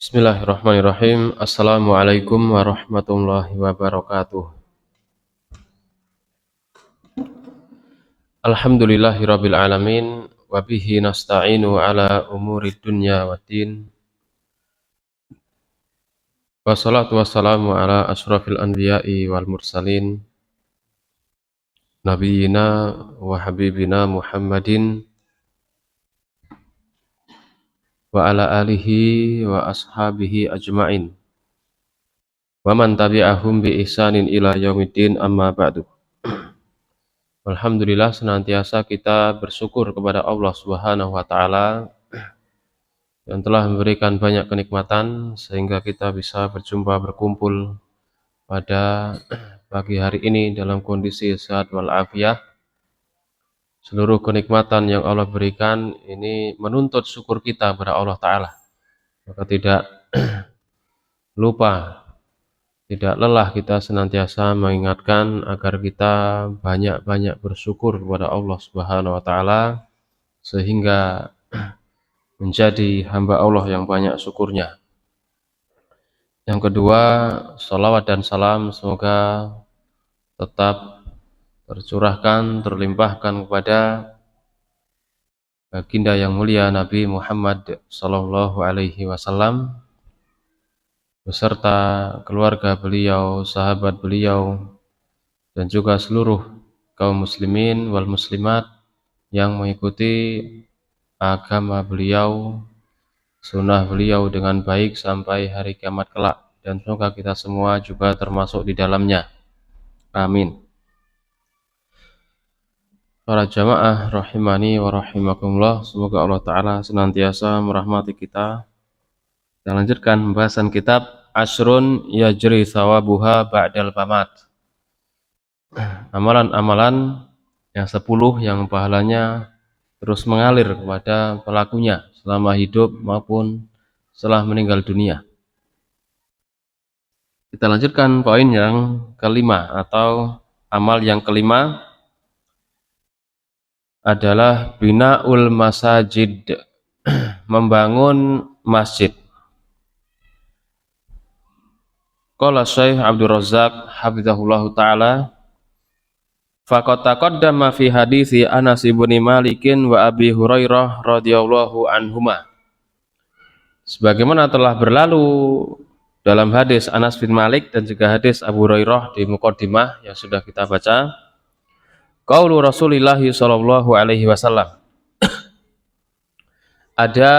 Bismillahirrahmanirrahim. Assalamualaikum warahmatullahi wabarakatuh. Alhamdulillahirabbil alamin wa bihi nasta'inu ala umurid dunya waddin. Wassalatu wassalamu ala asyrafil anbiya'i wal mursalin nabiyyina wa habibina Muhammadin wa ala alihi wa ashabihi ajma'in. Wa man tabi'ahum bi ihsanin ila yaumiddin, amma ba'du. Alhamdulillah, senantiasa kita bersyukur kepada Allah Subhanahu wa taala yang telah memberikan banyak kenikmatan sehingga kita bisa berkumpul pada pagi hari ini dalam kondisi sehat walafiat. Seluruh kenikmatan yang Allah berikan ini menuntut syukur kita kepada Allah taala. Maka tidak lupa, tidak lelah kita senantiasa mengingatkan agar kita banyak-banyak bersyukur kepada Allah Subhanahu wa taala sehingga menjadi hamba Allah yang banyak syukurnya. Yang kedua, salawat dan salam semoga tetap tercurahkan, terlimpahkan kepada baginda yang mulia Nabi Muhammad sallallahu alaihi wasallam beserta keluarga beliau, sahabat beliau, dan juga seluruh kaum muslimin wal muslimat yang mengikuti agama beliau, sunnah beliau dengan baik sampai hari kiamat kelak, dan semoga kita semua juga termasuk di dalamnya. Amin. Para jamaah rahimani wa rahimakumullah, semoga Allah taala senantiasa merahmati kita. Kita lanjutkan pembahasan kitab Ashrun Yajri Thawabuha Ba'dal Mamat. Amalan-amalan yang 10 yang pahalanya terus mengalir kepada pelakunya selama hidup maupun setelah meninggal dunia. Kita lanjutkan poin yang kelima, atau amal yang kelima adalah binaul masajid, membangun masjid. Qala Syekh Abdul Razzaq hafizahullahu taala, faqad taqaddama fi hadithi Anas bin Malik wa Abi Hurairah radhiyallahu anhuma. Sebagaimana telah berlalu dalam hadis Anas bin Malik dan juga hadis Abu Hurairah di muqaddimah yang sudah kita baca, qaulu Rasulillah sallallahu alaihi wasallam, ada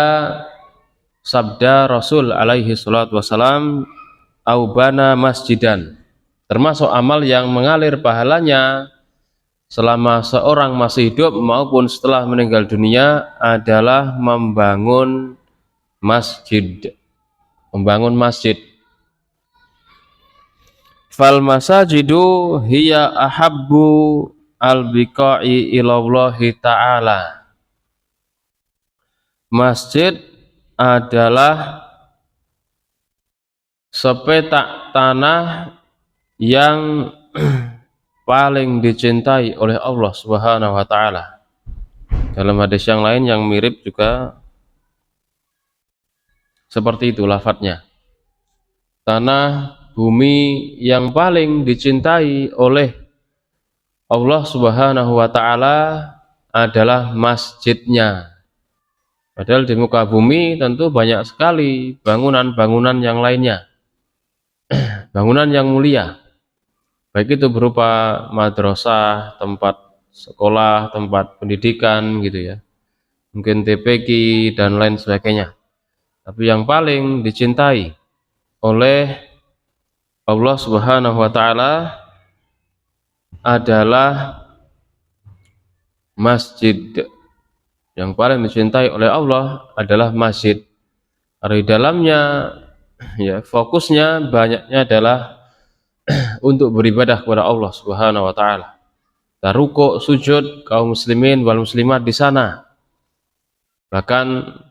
sabda Rasul alaihi salatu wasallam, aubana masjidan, termasuk amal yang mengalir pahalanya selama seorang masih hidup maupun setelah meninggal dunia adalah membangun masjid. Membangun masjid. Fal masajidu hiya ahabbu al-biqa'i ilallahi ta'ala. Masjid adalah sepetak tanah yang paling dicintai oleh Allah Subhanahu wa taala. Dalam hadis yang lain yang mirip juga seperti itu lafadznya. Tanah bumi yang paling dicintai oleh Allah Subhanahu wa taala adalah masjidnya. Padahal di muka bumi tentu banyak sekali bangunan-bangunan yang lainnya. Bangunan yang mulia. Baik itu berupa madrasah, tempat sekolah, tempat pendidikan gitu ya. Mungkin TPQ dan lain sebagainya. Tapi yang paling dicintai oleh Allah Subhanahu wa taala adalah masjid. Yang paling dicintai oleh Allah adalah masjid. Di dalamnya ya fokusnya banyaknya adalah untuk beribadah kepada Allah Subhanahu wa taala. Rukuk, sujud kaum muslimin wal muslimat di sana. Bahkan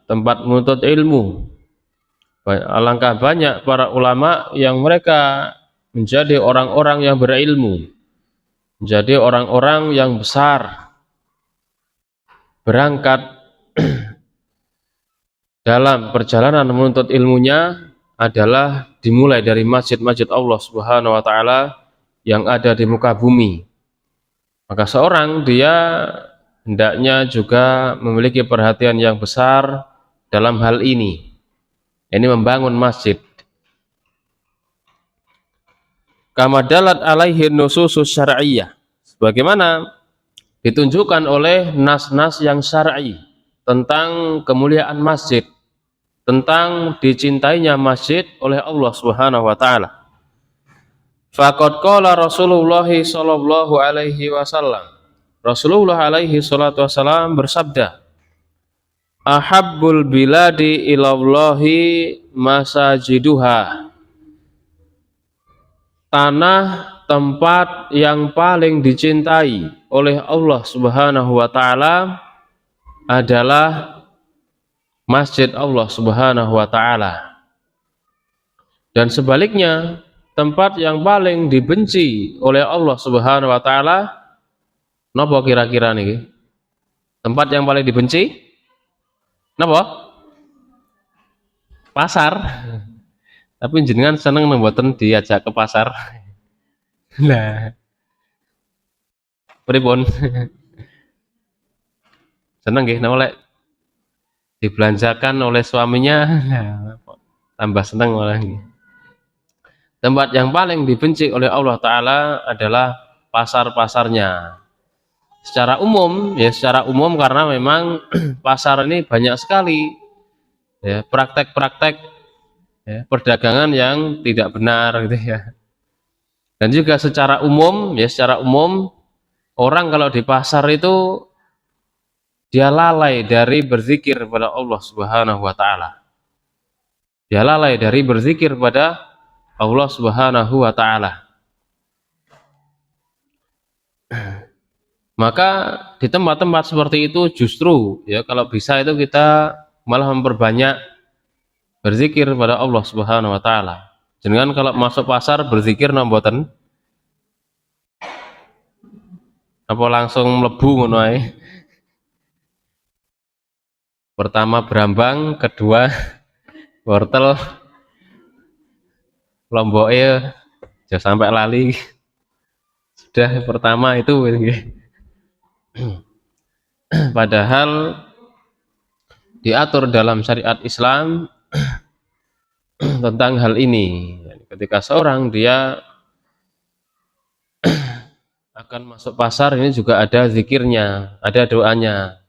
tempat menuntut ilmu. Alangkah banyak para ulama yang mereka menjadi orang-orang yang berilmu, menjadi orang-orang yang besar, berangkat dalam perjalanan menuntut ilmunya adalah dimulai dari masjid-masjid Allah Subhanahu wa taala yang ada di muka bumi. Maka seorang dia hendaknya juga memiliki perhatian yang besar dalam hal ini. Ini membangun masjid. Kama dalat alaihi nususus syar'iyyah. Sebagaimana ditunjukkan oleh nas-nas yang syar'i tentang kemuliaan masjid, tentang dicintainya masjid oleh Allah Subhanahu wa taala. Faqad qala Rasulullah sallallahu alaihi wasallam. Rasulullah alaihi salatu wasallam bersabda, "Ahabbul biladi ilallahi masajiduha." Tanah tempat yang paling dicintai oleh Allah Subhanahu wa taala adalah masjid Allah Subhanahu wa taala. Dan sebaliknya, tempat yang paling dibenci oleh Allah Subhanahu wa taala napa kira-kira niki? Tempat yang paling dibenci napa? Pasar. Tapi jenengan seneng mboten diajak ke pasar? Lah, pripun? Seneng nggih napa lek dibelanjakan oleh suaminya? Lah, tambah seneng malah nggih. Tempat yang paling dibenci oleh Allah taala adalah pasar-pasarnya. Secara umum karena memang pasar ini banyak sekali ya praktek-praktek ya, perdagangan yang tidak benar gitu ya. Dan juga secara umum orang kalau di pasar itu dia lalai dari berzikir kepada Allah Subhanahu wa taala. Dia lalai dari berzikir kepada Allah Subhanahu wa taala. Maka di tempat-tempat seperti itu justru ya kalau bisa itu kita malah memperbanyak berzikir kepada Allah Subhanahu wa taala. Jangan kalau masuk pasar berzikir mboten apa langsung mlebu ngono ae. Pertama berambang, kedua wortel, lomboke jangan sampai lali. Sudah pertama itu padahal diatur dalam syariat Islam tentang hal ini. Ketika seorang dia akan masuk pasar ini juga ada zikirnya, ada doanya.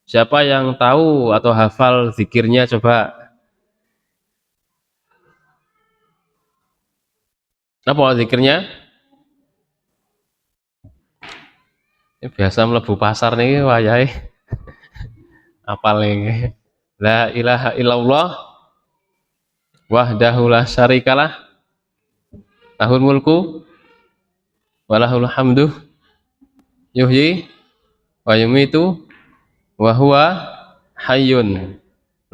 Siapa yang tahu atau hafal zikirnya coba? Apa zikirnya? Ini biasa mlebu pasar nih wayahe apal nih. La ilaha illallah wahdahu la syarikalah lahul mulku walahul hamdu yuhyi wa yumitu wa huwa hayyun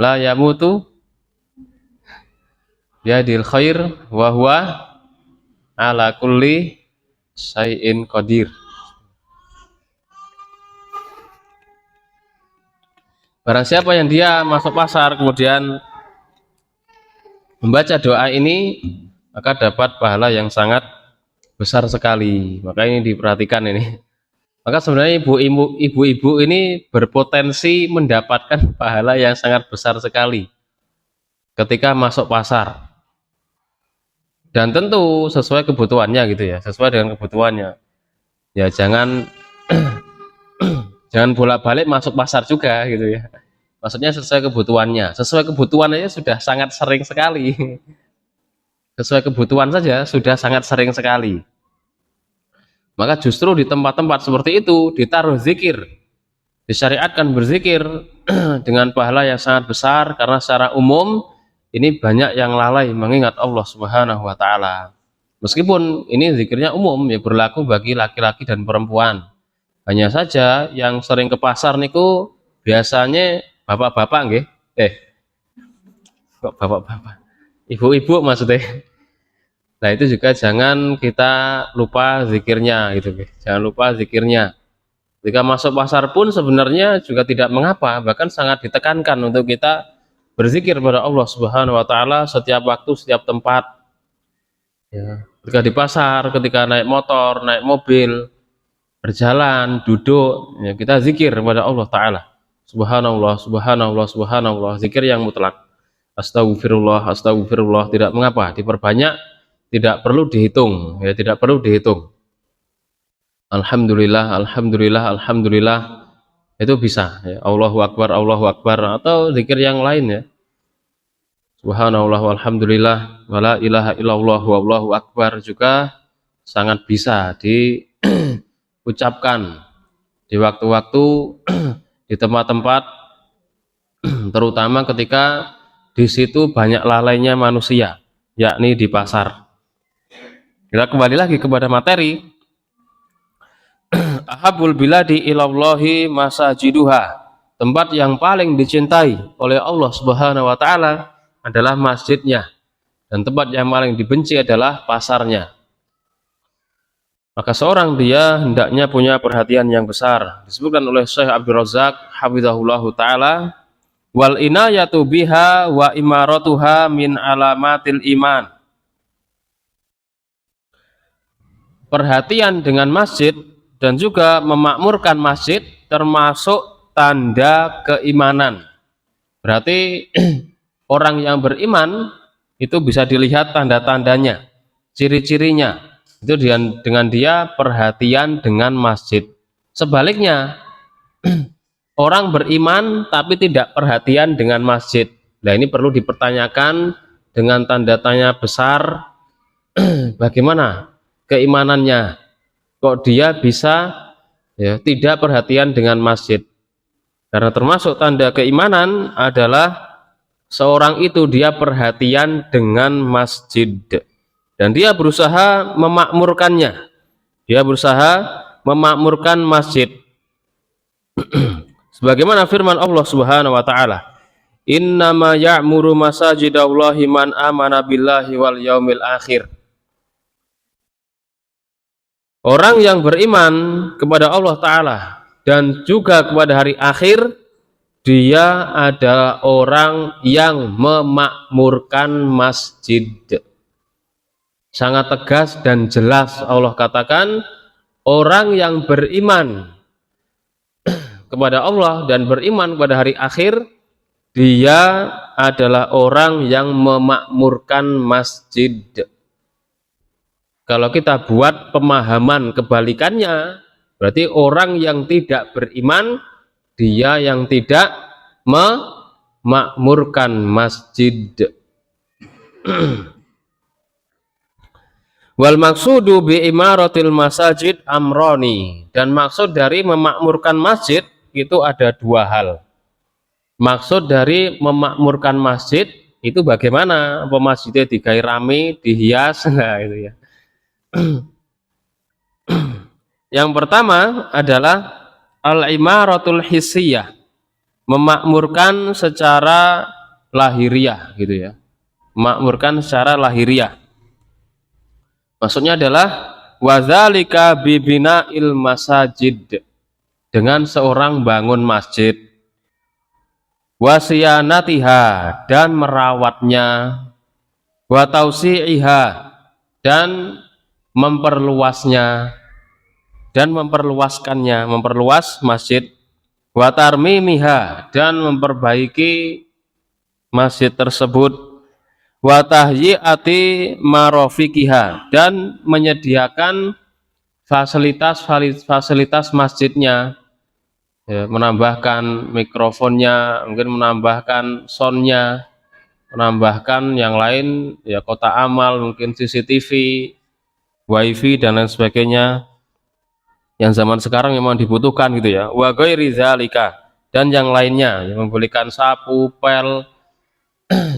la yamutu biadil khair wa huwa ala kulli syai'in qadir. Barang siapa yang dia masuk pasar kemudian membaca doa ini maka dapat pahala yang sangat besar sekali. Maka ini diperhatikan ini. Maka sebenarnya ibu-ibu ini berpotensi mendapatkan pahala yang sangat besar sekali ketika masuk pasar. Dan tentu sesuai kebutuhannya gitu ya, sesuai dengan kebutuhannya. Ya jangan jangan bolak-balik masuk pasar juga gitu ya. Maksudnya sesuai kebutuhannya. Sesuai kebutuhannya sudah sangat sering sekali. Sesuai kebutuhan saja sudah sangat sering sekali. Maka justru di tempat-tempat seperti itu ditaruh zikir. Disyariatkan berzikir dengan pahala yang sangat besar karena secara umum ini banyak yang lalai mengingat Allah Subhanahu wa taala. Meskipun ini zikirnya umum ya berlaku bagi laki-laki dan perempuan. Hanya saja yang sering ke pasar niku biasanya bapak-bapak nggih. Kok bapak-bapak? Ibu-ibu maksudnya. Nah, itu juga jangan kita lupa zikirnya gitu nggih. Jangan lupa zikirnya. Ketika masuk pasar pun sebenarnya juga tidak mengapa, bahkan sangat ditekankan untuk kita berzikir kepada Allah Subhanahu wa taala setiap waktu, setiap tempat. Ya, ketika di pasar, ketika naik motor, naik mobil, berjalan, duduk, ya, kita zikir kepada Allah taala. Subhanallah, subhanallah, subhanallah, zikir yang mutlak. Astagfirullah, astagfirullah, tidak mengapa, diperbanyak, tidak perlu dihitung, ya, tidak perlu dihitung. Alhamdulillah, alhamdulillah, alhamdulillah, itu bisa, ya. Allahu Akbar, atau zikir yang lain, ya. Subhanallah walhamdulillah wala ilaha illallah wallahu akbar juga sangat bisa diucapkan di waktu-waktu di tempat-tempat terutama ketika di situ banyak lalainya manusia, yakni di pasar. Kita kembali lagi kepada materi. Ahabul biladi ilallahi masajiduha. Tempat yang paling dicintai oleh Allah Subhanahu wa taala adalah masjidnya, dan tempat yang paling dibenci adalah pasarnya. Maka seorang dia hendaknya punya perhatian yang besar. Disebutkan oleh Syekh Abdul Razak hafizahullahu taala, wal inayatu biha wa imaratuha min alamatil iman. Perhatian dengan masjid dan juga memakmurkan masjid termasuk tanda keimanan. Berarti orang yang beriman itu bisa dilihat tanda-tandanya, ciri-cirinya. Itu dengan dia perhatian dengan masjid. Sebaliknya, orang beriman tapi tidak perhatian dengan masjid. Nah, ini perlu dipertanyakan dengan tanda tanya besar. Bagaimana keimanannya? Kok dia bisa ya tidak perhatian dengan masjid? Karena termasuk tanda keimanan adalah seorang itu dia perhatian dengan masjid. Dan dia berusaha memakmurkannya. Dia berusaha memakmurkan masjid. Sebagaimana firman Allah Subhanahu wa taala, "Innama ya'muru masajidallahi man amana billahi wal yaumil akhir." Orang yang beriman kepada Allah taala dan juga kepada hari akhir, dia adalah orang yang memakmurkan masjid. Sangat tegas dan jelas Allah katakan, orang yang beriman kepada Allah dan beriman kepada hari akhir, dia adalah orang yang memakmurkan masjid. Kalau kita buat pemahaman kebalikannya, berarti orang yang tidak beriman, dia yang tidak memakmurkan masjid. Wal maksudu bi imaratil masajid amroni, dan maksud dari memakmurkan masjid itu ada dua hal. Maksud dari memakmurkan masjid itu bagaimana? Apa masjidnya digawe rame, dihias, nah itu ya. Yang pertama adalah al-imaratul hissiyah, memakmurkan secara lahiriah gitu ya. Memakmurkan secara lahiriah. Maksudnya adalah wadzalika bibina'il masajid, dengan seorang bangun masjid, wasiyanatiha, dan merawatnya, wa tausi'iha, dan memperluasnya dan memperluaskannya, memperluas masjid, wa tarmimiha, dan memperbaiki masjid tersebut, wa tahyiati marafiqiha, dan menyediakan fasilitas masjidnya, ya, menambahkan mikrofonnya, mungkin menambahkan soundnya, menambahkan yang lain, ya, kotak amal, mungkin CCTV, wifi, dan lain sebagainya yang zaman sekarang memang dibutuhkan gitu ya. Wa ghairi dzalika, dan yang lainnya, yang membelikan sapu, pel,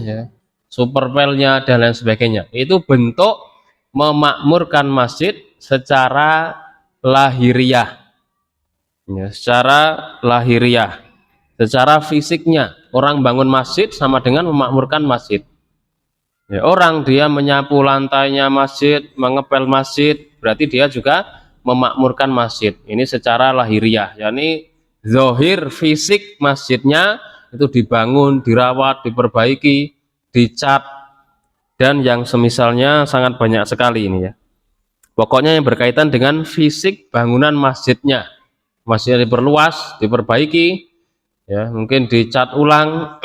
ya, super pelnya, dan lain sebagainya. Itu bentuk memakmurkan masjid secara lahiriah, ya, secara lahiriah, secara fisiknya. Orang bangun masjid sama dengan memakmurkan masjid. Ya, orang dia menyapu lantainya masjid, mengepel masjid, berarti dia juga memakmurkan masjid. Ini secara lahiriah, yakni zahir fisik masjidnya itu dibangun, dirawat, diperbaiki, dicat, dan yang semisalnya sangat banyak sekali ini ya. Pokoknya yang berkaitan dengan fisik bangunan masjidnya. Masjidnya diperluas, diperbaiki, ya, mungkin dicat ulang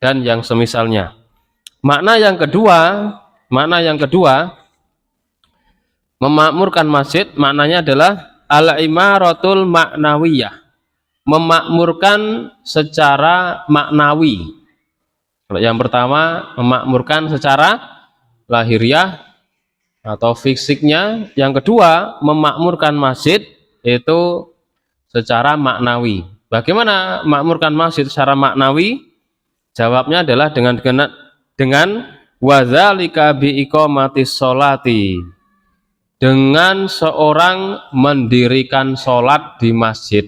dan yang semisalnya. Makna yang kedua, memakmurkan masjid maknanya adalah al-imaratul maknawiyah, memakmurkan secara maknawi. Kalau yang pertama memakmurkan secara lahiriah atau fisiknya, yang kedua memakmurkan masjid itu secara maknawi. Bagaimana memakmurkan masjid secara maknawi? Jawabnya adalah dengan wadzalika biiqamatis sholati, dengan seorang mendirikan sholat di masjid,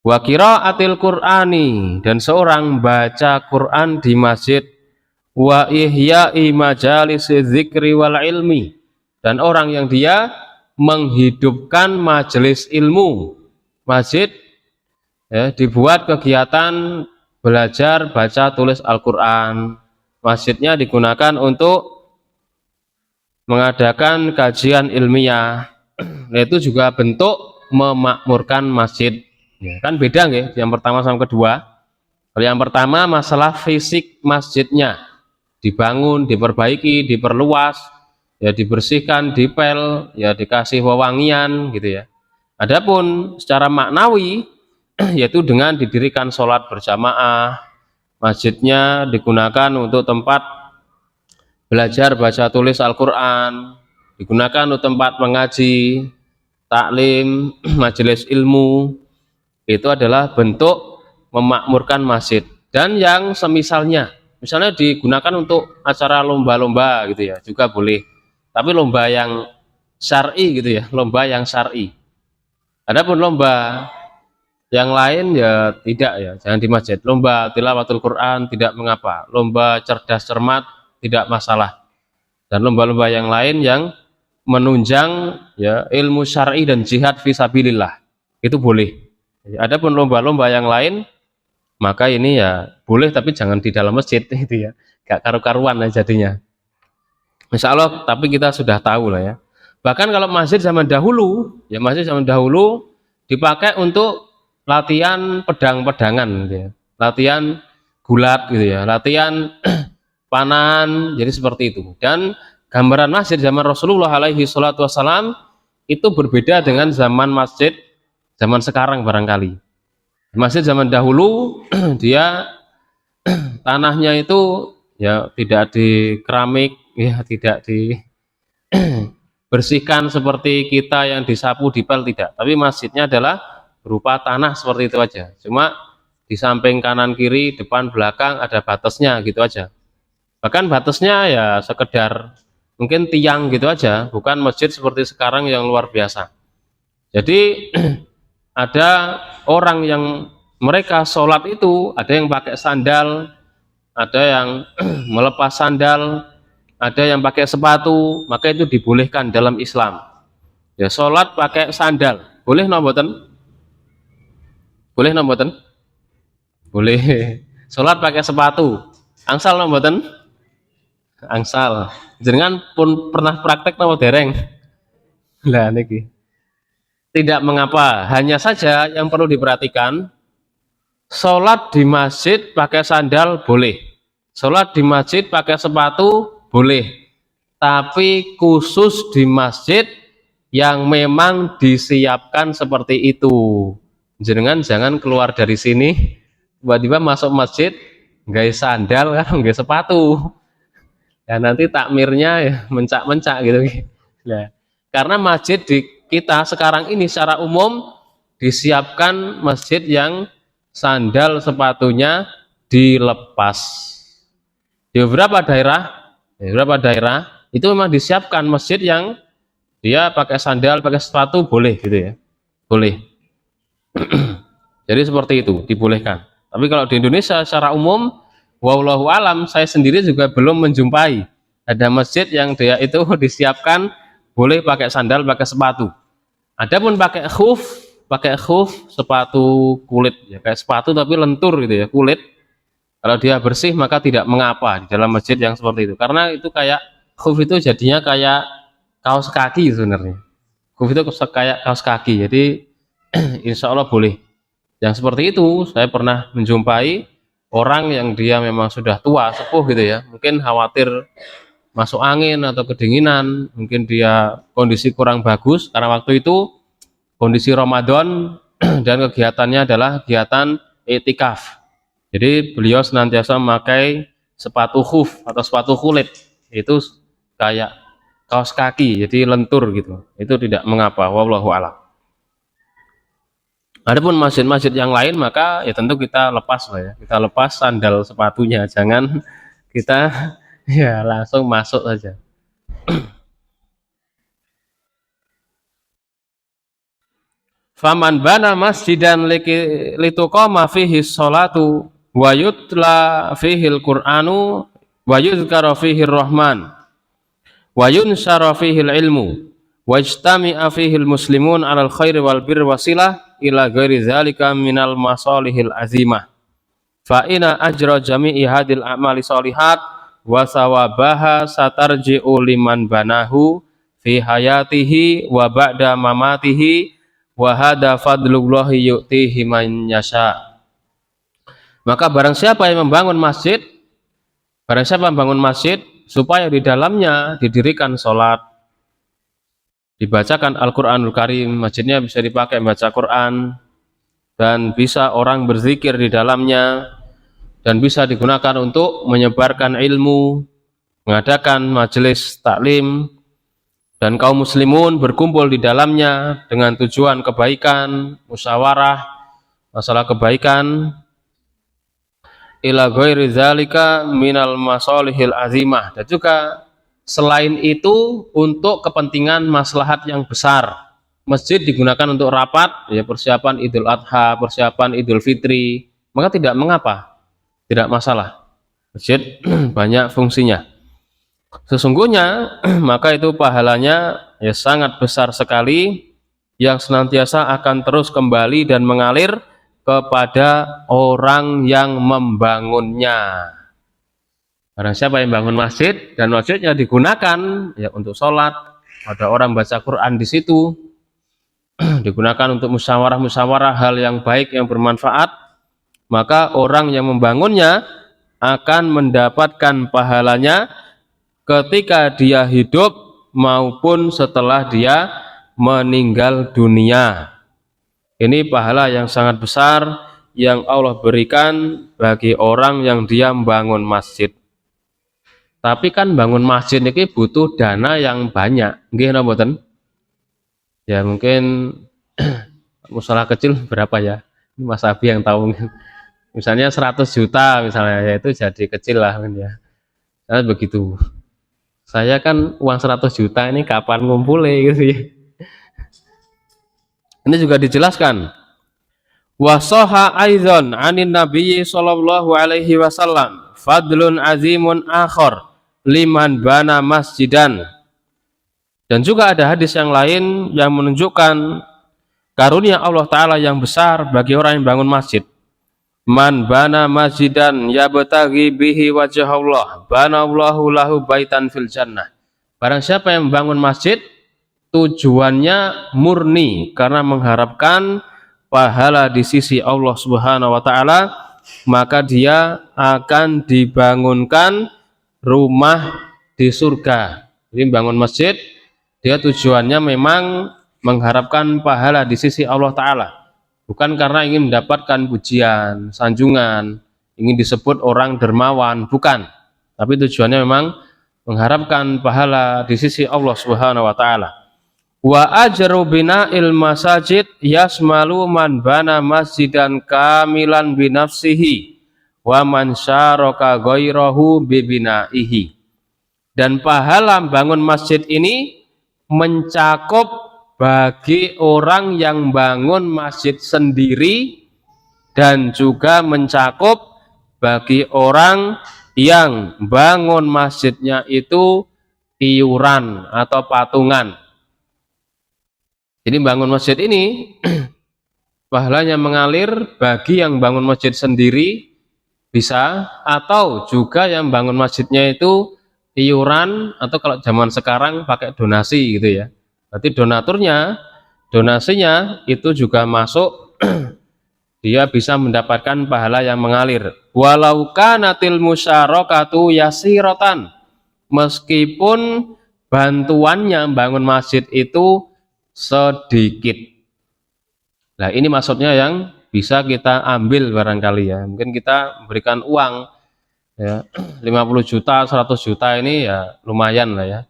wa qiraatil qur'ani, dan seorang baca Quran di masjid, wa ihya'i majalisi dzikri wal ilmi, dan orang yang dia menghidupkan majelis ilmu. Masjid ya, dibuat kegiatan belajar baca tulis Al-Quran, masjidnya digunakan untuk mengadakan kajian ilmiah, itu juga bentuk memakmurkan masjid ya, kan beda nggih yang pertama sama kedua. Kalau yang pertama masalah fisik masjidnya dibangun, diperbaiki, diperluas, ya dibersihkan, dipel, ya dikasih wewangian gitu ya. Adapun secara maknawi yaitu dengan didirikan sholat berjamaah, masjidnya digunakan untuk tempat belajar baca tulis Al-Quran, digunakan untuk tempat mengaji, taklim, majelis ilmu, itu adalah bentuk memakmurkan masjid. Dan yang semisalnya, misalnya digunakan untuk acara lomba-lomba gitu ya, juga boleh. Tapi lomba yang syar'i gitu ya, lomba yang syar'i. Adapun lomba yang lain ya tidak ya, jangan di masjid. Lomba tilawatul Quran tidak mengapa, lomba cerdas cermat tidak masalah, dan lomba-lomba yang lain yang menunjang ya ilmu syar'i dan jihad fisabilillah itu boleh. Adapun lomba-lomba yang lain maka ini ya boleh, tapi jangan di dalam masjid itu ya, gak karu-karuan ya jadinya. Insya Allah, tapi kita sudah tahu lah ya. Bahkan kalau masjid zaman dahulu, ya masjid zaman dahulu dipakai untuk latihan pedang-pedangan gitu ya, latihan gulat gitu ya, latihan panahan, jadi seperti itu. Dan gambaran masjid zaman Rasulullah alaihi salatu wassalam itu berbeda dengan zaman masjid zaman sekarang barangkali. Masjid zaman dahulu dia tanahnya itu ya tidak di keramik, ya tidak dibersihkan seperti kita yang disapu dipel, tidak. Tapi masjidnya adalah berupa tanah seperti itu aja. Cuma di samping kanan kiri, depan belakang ada batasnya gitu aja. Bahkan batasnya ya sekedar mungkin tiang gitu aja, bukan masjid seperti sekarang yang luar biasa. Jadi ada orang yang mereka sholat itu, ada yang pakai sandal, ada yang melepas sandal, ada yang pakai sepatu, maka itu dibolehkan dalam Islam. Ya sholat pakai sandal, boleh nomboten? Boleh nomboten? Boleh. Sholat pakai sepatu, angsal nomboten? Angsal. Jenengan pun pernah praktek napa dereng? Lah niki. Tidak mengapa, hanya saja yang perlu diperhatikan, sholat di masjid pakai sandal boleh, sholat di masjid pakai sepatu boleh, tapi khusus di masjid yang memang disiapkan seperti itu. Jenengan jangan keluar dari sini tiba-tiba masuk masjid nggak sandal kan, nggak sepatu, ya nanti takmirnya ya mencak-mencak gitu. Nah, karena masjid di kita sekarang ini secara umum disiapkan masjid yang sandal sepatunya dilepas. Di beberapa daerah itu memang disiapkan masjid yang dia pakai sandal, pakai sepatu boleh gitu ya, boleh. Jadi seperti itu dibolehkan. Tapi kalau di Indonesia secara umum, wallahu alam, saya sendiri juga belum menjumpai ada masjid yang dia itu disiapkan boleh pakai sandal, pakai sepatu. Adapun pakai khuf, pakai khuf, sepatu kulit ya, kayak sepatu tapi lentur gitu ya, kulit. Kalau dia bersih maka tidak mengapa di dalam masjid yang seperti itu. Karena itu kayak khuf itu jadinya kayak kaos kaki sebenarnya. Khuf itu kayak kaos kaki. Jadi insya Allah boleh. Yang seperti itu saya pernah menjumpai orang yang dia memang sudah tua, sepuh gitu ya. Mungkin khawatir masuk angin atau kedinginan, mungkin dia kondisi kurang bagus karena waktu itu kondisi Ramadan dan kegiatannya adalah kegiatan i'tikaf. Jadi beliau senantiasa memakai sepatu khuf atau sepatu kulit, itu kayak kaos kaki, jadi lentur gitu. Itu tidak mengapa, wallahu a'lam. Adapun masjid-masjid yang lain maka ya tentu kita lepas lah ya. Kita lepas sandal sepatunya, jangan kita ya langsung masuk saja. Faman bana masjidan lituqama fihi sholatu wa yutla fihi al-Qur'anu wa yuzkara fihi ar-Rahman wa yunshara fihi al-ilmu wa ijtami'a fihi al-muslimun 'alal khairi wal birri wasilah ila ghairi dzalika minal masalihil azimah. Fa ina ajra jami'i hadil a'mali sholihat wa sawabaha satarji'u liman banahu fi hayatihi wa ba'da mamatihi wa hada fadlullahi yu'tihi man yasha. Maka barang siapa yang membangun masjid, supaya di dalamnya didirikan sholat, dibacakan Al-Quranul Karim, masjidnya bisa dipakai membaca Quran, dan bisa orang berzikir di dalamnya, dan bisa digunakan untuk menyebarkan ilmu, mengadakan majelis taklim, dan kaum muslimun berkumpul di dalamnya dengan tujuan kebaikan, musyawarah, masalah kebaikan, ila ghairi dzalika minal masalihil azimah, dan juga selain itu untuk kepentingan maslahat yang besar. Masjid digunakan untuk rapat, ya persiapan Idul Adha, persiapan Idul Fitri, maka tidak mengapa, tidak masalah. Masjid banyak fungsinya. Sesungguhnya maka itu pahalanya ya sangat besar sekali, yang senantiasa akan terus kembali dan mengalir kepada orang yang membangunnya. Barang siapa yang bangun masjid dan masjidnya digunakan ya untuk sholat, ada orang baca Quran di situ, digunakan untuk musyawarah hal yang baik yang bermanfaat, maka orang yang membangunnya akan mendapatkan pahalanya ketika dia hidup maupun setelah dia meninggal dunia. Ini pahala yang sangat besar yang Allah berikan bagi orang yang dia membangun masjid. Tapi kan bangun masjid ini butuh dana yang banyak. Nggih napa mboten? Ya mungkin musola kecil berapa ya? Mas Abi yang tahu. Misalnya 100 juta misalnya, ya itu jadi kecil lah ya. Karena begitu. Saya kan uang 100 juta ini kapan ngumpulnya gitu ya. Ini juga dijelaskan. Wa sahha aidzan 'anin nabiyyi sallallahu alaihi wasallam fadlun azimun akhar liman bana masjidan. Dan juga ada hadis yang lain yang menunjukkan karunia Allah Ta'ala yang besar bagi orang yang bangun masjid. Man bana masjidan yabtaghi bihi wajhallah banallahu lahu baitan fil jannah. Barang siapa yang membangun masjid tujuannya murni karena mengharapkan pahala di sisi Allah Subhanahu wa taala, maka dia akan dibangunkan rumah di surga. Jadi bangun masjid dia tujuannya memang mengharapkan pahala di sisi Allah Ta'ala, bukan karena ingin mendapatkan pujian, sanjungan, ingin disebut orang dermawan, bukan. Tapi tujuannya memang mengharapkan pahala di sisi Allah Subhanahu wa taala. Wa ajru bina'il masajid yasmalu man bana masjidan kamilan binafsihi wa man syaraka ghairahu bibina'ihi. Dan pahala bangun masjid ini mencakup bagi orang yang bangun masjid sendiri dan juga mencakup bagi orang yang bangun masjidnya itu iuran atau patungan. Jadi bangun masjid ini pahalanya mengalir bagi yang bangun masjid sendiri bisa, atau juga yang bangun masjidnya itu iuran, atau kalau zaman sekarang pakai donasi gitu ya. Berarti donasinya itu juga masuk, dia bisa mendapatkan pahala yang mengalir. Walau kanatil musyarakatu yasiratan, meskipun bantuannya bangun masjid itu sedikit. Nah, ini maksudnya yang bisa kita ambil barangkali ya. Mungkin kita memberikan uang ya 50 juta, 100 juta ini ya lumayan lah ya.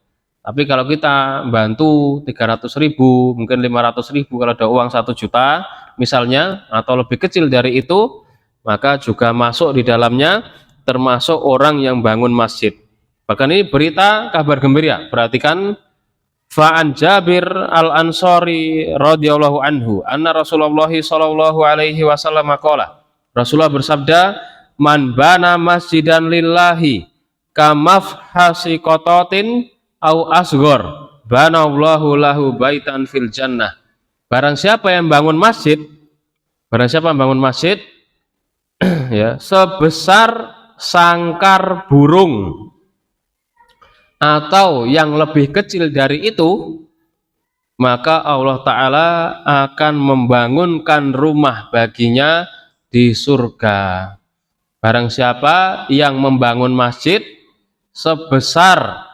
Tapi kalau kita bantu 300.000, mungkin 500.000, kalau ada uang 1 juta misalnya, atau lebih kecil dari itu, maka juga masuk di dalamnya, termasuk orang yang bangun masjid. Bahkan ini berita kabar gembira, perhatikan. Fa'an Jabir al-Ansari radhiyallahu anhu anna Rasulullah sallallahu alaihi wasallam qala, Rasulullah bersabda, man bana masjidan lillahi kamafhasi qatatin au asghar banallahu lahu baitan fil jannah. Barang siapa yang bangun masjid, ya, sebesar sangkar burung atau yang lebih kecil dari itu, maka Allah Ta'ala akan membangunkan rumah baginya di surga. Barang siapa yang membangun masjid sebesar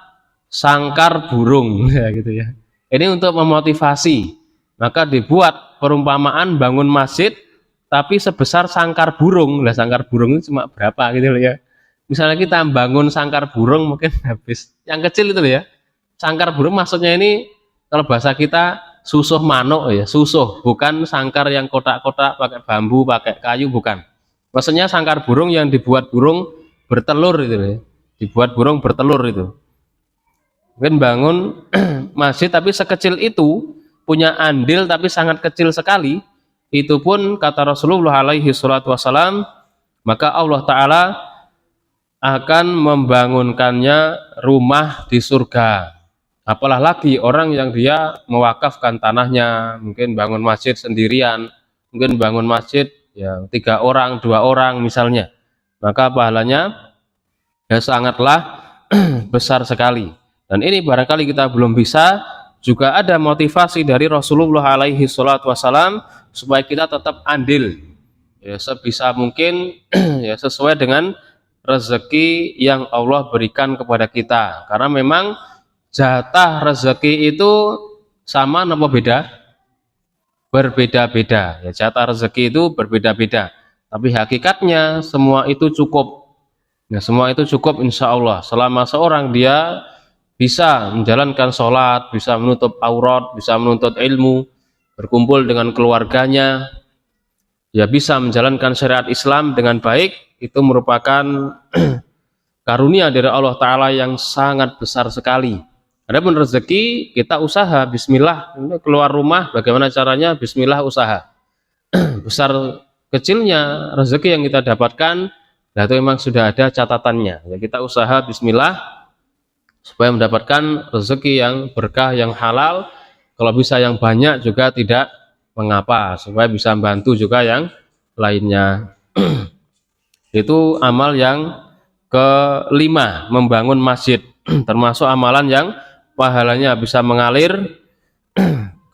sangkar burung ya gitu ya. Ini untuk memotivasi, maka dibuat perumpamaan bangun masjid tapi sebesar sangkar burung. Lah sangkar burung itu cuma berapa gitu loh ya. Misalnya kita bangun sangkar burung mungkin habis. Yang kecil itu loh ya. Sangkar burung maksudnya ini kalau bahasa kita susuh manuk ya, susuh, bukan sangkar yang kotak-kotak pakai bambu, pakai kayu, bukan. Maksudnya sangkar burung yang dibuat burung bertelur itu loh ya. Dibuat burung bertelur itu. Mungkin bangun masjid tapi sekecil itu, punya andil tapi sangat kecil sekali, itu pun kata Rasulullah alaihi salatu wassalam, maka Allah Ta'ala akan membangunkannya rumah di surga. Apalah lagi orang yang dia mewakafkan tanahnya, mungkin bangun masjid sendirian, mungkin bangun masjid ya 3 orang, 2 orang misalnya, maka pahalanya ya sangatlah besar sekali. Dan ini barangkali kita belum bisa, juga ada motivasi dari Rasulullah alaihi salatu wassalam supaya kita tetap andil ya sebisa mungkin ya sesuai dengan rezeki yang Allah berikan kepada kita. Karena memang jatah rezeki itu sama apa beda? Berbeda-beda ya, jatah rezeki itu berbeda-beda, tapi hakikatnya semua itu cukup. Nah, semua itu cukup insya Allah selama seorang dia bisa menjalankan sholat, bisa menutup aurat, bisa menuntut ilmu, berkumpul dengan keluarganya, ya bisa menjalankan syariat Islam dengan baik. Itu merupakan karunia dari Allah Ta'ala yang sangat besar sekali. Adapun rezeki, kita usaha, bismillah, keluar rumah, bagaimana caranya? Bismillah usaha. Besar kecilnya rezeki yang kita dapatkan, nah itu memang sudah ada catatannya. Ya, kita usaha bismillah supaya mendapatkan rezeki yang berkah, yang halal. Kalau bisa yang banyak juga tidak mengapa, supaya bisa membantu juga yang lainnya. Itu amal yang kelima, membangun masjid, termasuk amalan yang pahalanya bisa mengalir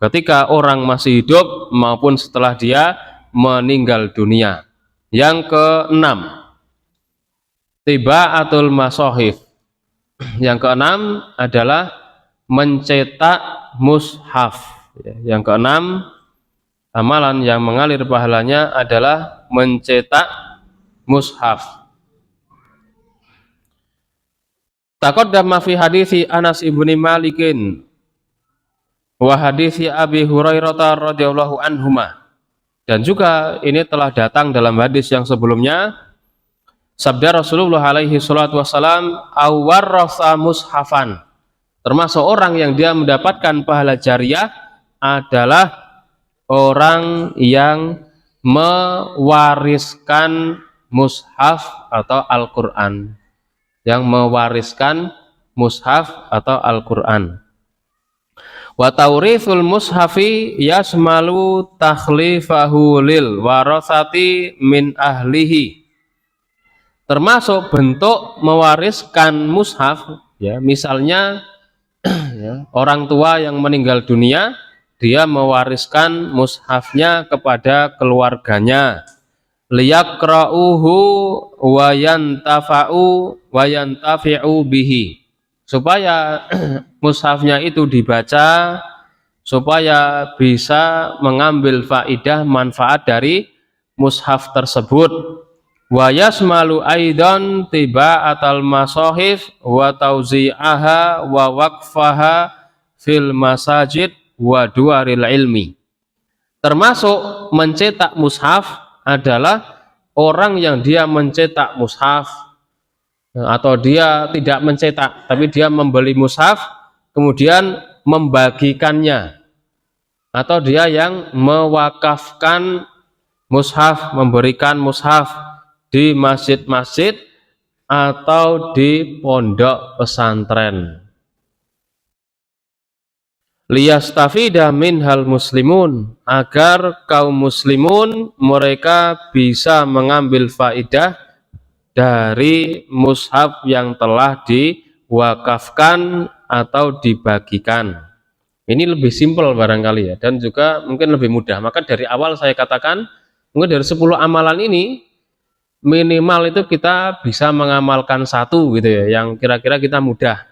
ketika orang masih hidup maupun setelah dia meninggal dunia. Yang keenam, tibaatul masahif. Yang keenam adalah mencetak mushaf. Yang keenam, amalan yang mengalir pahalanya adalah mencetak mushaf. Taqaddama fi hadisi Anas ibni Malikin wa hadisi Abi Hurairah radhiyallahu anhuma. Dan juga ini telah datang dalam hadis yang sebelumnya, sabda Rasulullah alaihi salatu wassalam, awarrasa mushafan. Termasuk orang yang dia mendapatkan pahala jariah adalah orang yang mewariskan mushaf atau Al-Quran, yang mewariskan mushaf atau Al-Quran. Wa taurithul mushafi yasmalu takhlifahu lil warasati min ahlihi. Termasuk bentuk mewariskan mushaf, ya, misalnya ya, orang tua yang meninggal dunia, dia mewariskan mushafnya kepada keluarganya, liyaqra'uhu wa yantafi'u bihi, supaya mushafnya itu dibaca, supaya bisa mengambil faidah manfaat dari mushaf tersebut. Wa yasmalu aidan tiba'atal masahif wa tauzi'aha wa waqfaha fil masajid wa duaril ilmi. Termasuk mencetak mushaf adalah orang yang dia mencetak mushaf, atau dia tidak mencetak tapi dia membeli mushaf kemudian membagikannya, atau dia yang mewakafkan mushaf, memberikan mushaf di masjid-masjid atau di pondok pesantren. Liyastafida minhal muslimun, agar kaum muslimun mereka bisa mengambil faidah dari mushaf yang telah diwakafkan atau dibagikan. Ini lebih simpel barangkali ya, dan juga mungkin lebih mudah. Maka dari awal saya katakan, mungkin dari 10 amalan ini minimal itu kita bisa mengamalkan satu gitu ya, yang kira-kira kita mudah,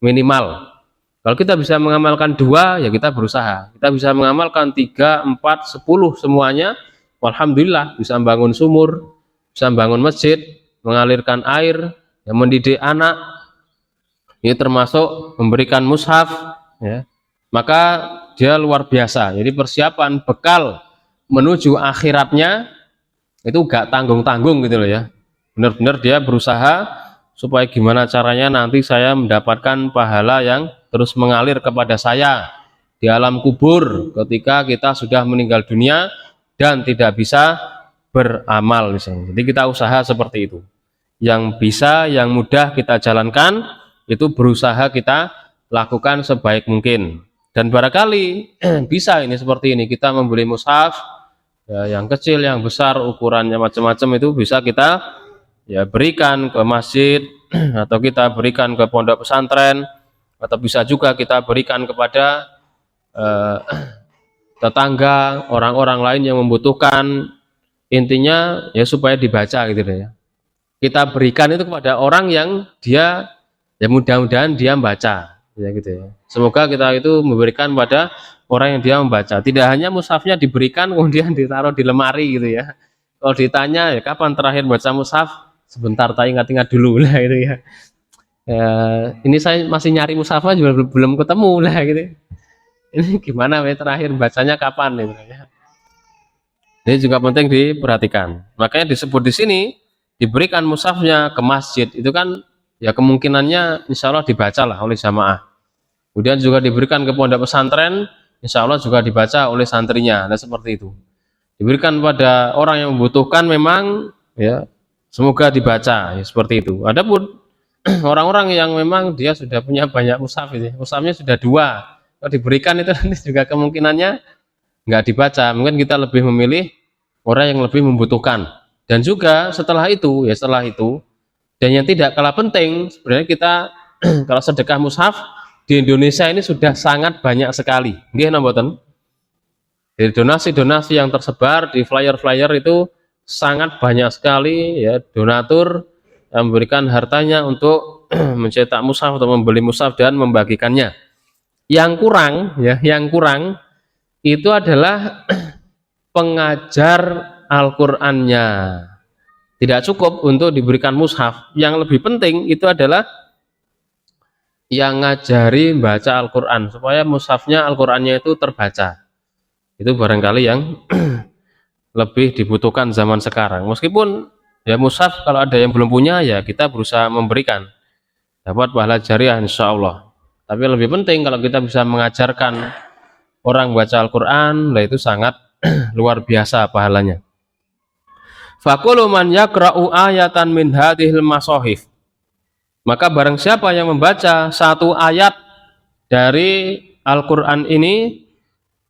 minimal. Kalau kita bisa mengamalkan 2, ya kita berusaha. Kita bisa mengamalkan 3, 4, 10 semuanya, alhamdulillah, bisa membangun sumur, bisa membangun masjid, mengalirkan air, ya, mendidik anak. Ini termasuk memberikan mushaf, ya. Maka dia luar biasa. Jadi persiapan bekal menuju akhiratnya itu gak tanggung-tanggung gitu loh ya. Benar-benar dia berusaha supaya gimana caranya nanti saya mendapatkan pahala yang terus mengalir kepada saya di alam kubur ketika kita sudah meninggal dunia dan tidak bisa beramal misalnya. Jadi kita usaha seperti itu. Yang bisa, yang mudah kita jalankan, itu berusaha kita lakukan sebaik mungkin. Dan barangkali bisa ini seperti ini, kita membeli mushaf, ya, yang kecil, yang besar, ukurannya macam-macam, itu bisa kita ya berikan ke masjid atau kita berikan ke pondok pesantren, atau bisa juga kita berikan kepada tetangga, orang-orang lain yang membutuhkan. Intinya ya supaya dibaca gitu ya. Kita berikan itu kepada orang yang dia ya mudah-mudahan dia membaca ya gitu ya. Semoga kita itu memberikan pada orang yang dia membaca. Tidak hanya mushafnya diberikan kemudian ditaruh di lemari gitu ya. Kalau ditanya ya kapan terakhir baca mushaf, sebentar tak ingat-ingat dulu lah gitu ya. Ya, ini saya masih nyari mushafnya juga belum ketemu lah gitu. Ini gimana ya terakhir bacanya kapan gitu ya. Ini juga penting diperhatikan. Makanya disebut di sini diberikan mushafnya ke masjid itu kan ya kemungkinannya insya Allah dibaca lah oleh jamaah. Kemudian juga diberikan ke pondok pesantren, insya Allah juga dibaca oleh santrinya. Nah seperti itu. Diberikan pada orang yang membutuhkan memang ya semoga dibaca ya, seperti itu. Adapun orang-orang yang memang dia sudah punya banyak mushaf itu, mushafnya sudah 2, kalau diberikan itu nanti juga kemungkinannya nggak dibaca. Mungkin kita lebih memilih orang yang lebih membutuhkan. Dan juga setelah itu dan yang tidak kalah penting sebenarnya kita kalau sedekah mushaf di Indonesia ini sudah sangat banyak sekali. Nggih napa mboten? Dari donasi-donasi yang tersebar di flyer-flyer itu sangat banyak sekali ya, donatur yang memberikan hartanya untuk mencetak mushaf atau membeli mushaf dan membagikannya. Yang kurang itu adalah pengajar Al-Qur'annya. Tidak cukup untuk diberikan mushaf. Yang lebih penting itu adalah yang ngajari baca Al-Qur'an supaya mushafnya Al-Qur'annya itu terbaca. Itu barangkali yang lebih dibutuhkan zaman sekarang. Meskipun ya mushaf kalau ada yang belum punya ya kita berusaha memberikan. Dapat pahala jariah insyaallah. Tapi lebih penting kalau kita bisa mengajarkan orang baca Al-Qur'an, lah itu sangat luar biasa pahalanya. Faqulu man yaqra'u ayatan min hadhil masahif. Maka barang siapa yang membaca satu ayat dari Al-Qur'an ini,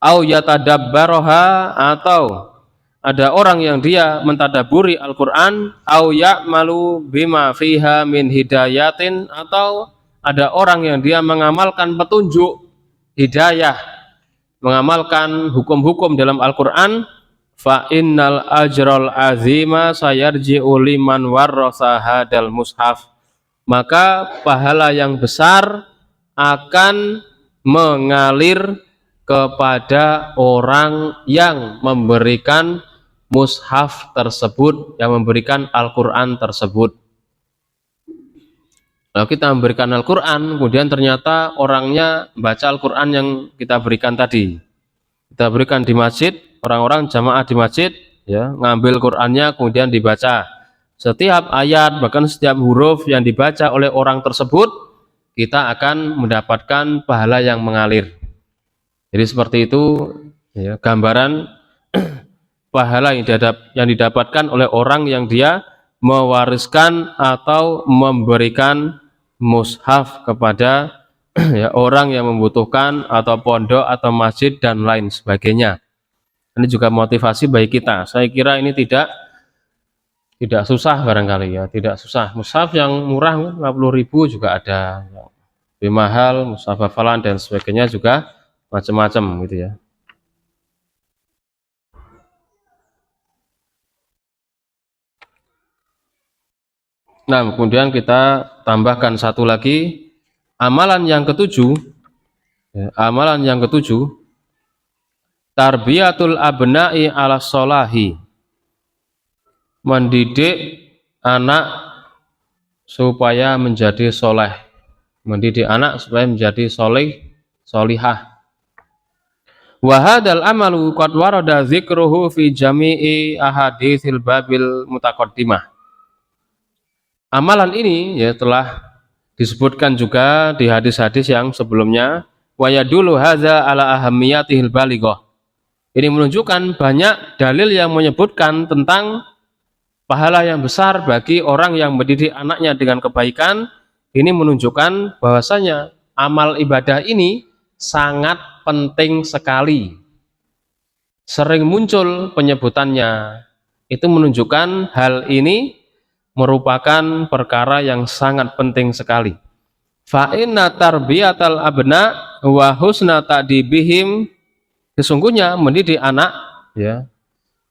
au yatadabbaraha, atau ada orang yang dia mentadaburi Al-Qur'an, au ya'malu bima fiha min hidayatin, atau ada orang yang dia mengamalkan petunjuk hidayah, mengamalkan hukum-hukum dalam Al-Qur'an, fa innal ajral azima sayarji'u liman warrasa hadal mushaf, maka pahala yang besar akan mengalir kepada orang yang memberikan mushaf tersebut, yang memberikan Al-Qur'an tersebut. Kalau kita memberikan Al-Qur'an, kemudian ternyata orangnya baca Al-Qur'an yang kita berikan tadi, kita berikan di masjid, orang-orang jamaah di masjid, ya, ngambil Qur'annya kemudian dibaca. Setiap ayat, bahkan setiap huruf yang dibaca oleh orang tersebut, kita akan mendapatkan pahala yang mengalir. Jadi seperti itu, ya, gambaran pahala yang didapatkan oleh orang yang dia mewariskan atau memberikan mushaf kepada ya, orang yang membutuhkan, atau pondok atau masjid dan lain sebagainya. Ini juga motivasi bagi kita. Saya kira ini tidak susah barangkali, ya, tidak susah. Mushaf yang murah 50.000 juga ada, lebih mahal mushaf hafalan dan sebagainya juga macam-macam gitu ya. Nah, kemudian kita tambahkan satu lagi, amalan yang ketujuh, ya, amalan yang ketujuh, tarbiyatul abna'i ala sholahi, mendidik anak supaya menjadi soleh, mendidik anak supaya menjadi soleh, solihah. Wa hadzal amalu qad warada dzikruhu fi jami'i ahaditsil babil mutaqaddimah. Amalan ini, ya, telah disebutkan juga di hadis-hadis yang sebelumnya. Wa yadullu hadza ala ahammiyatihil balighah. Ini menunjukkan banyak dalil yang menyebutkan tentang pahala yang besar bagi orang yang mendidik anaknya dengan kebaikan. Ini menunjukkan bahwasanya amal ibadah ini sangat penting sekali. Sering muncul penyebutannya. Itu menunjukkan hal ini merupakan perkara yang sangat penting sekali. Fa inna tarbiyatal abna wa husna ta'dibihim, sesungguhnya mendidik anak, ya,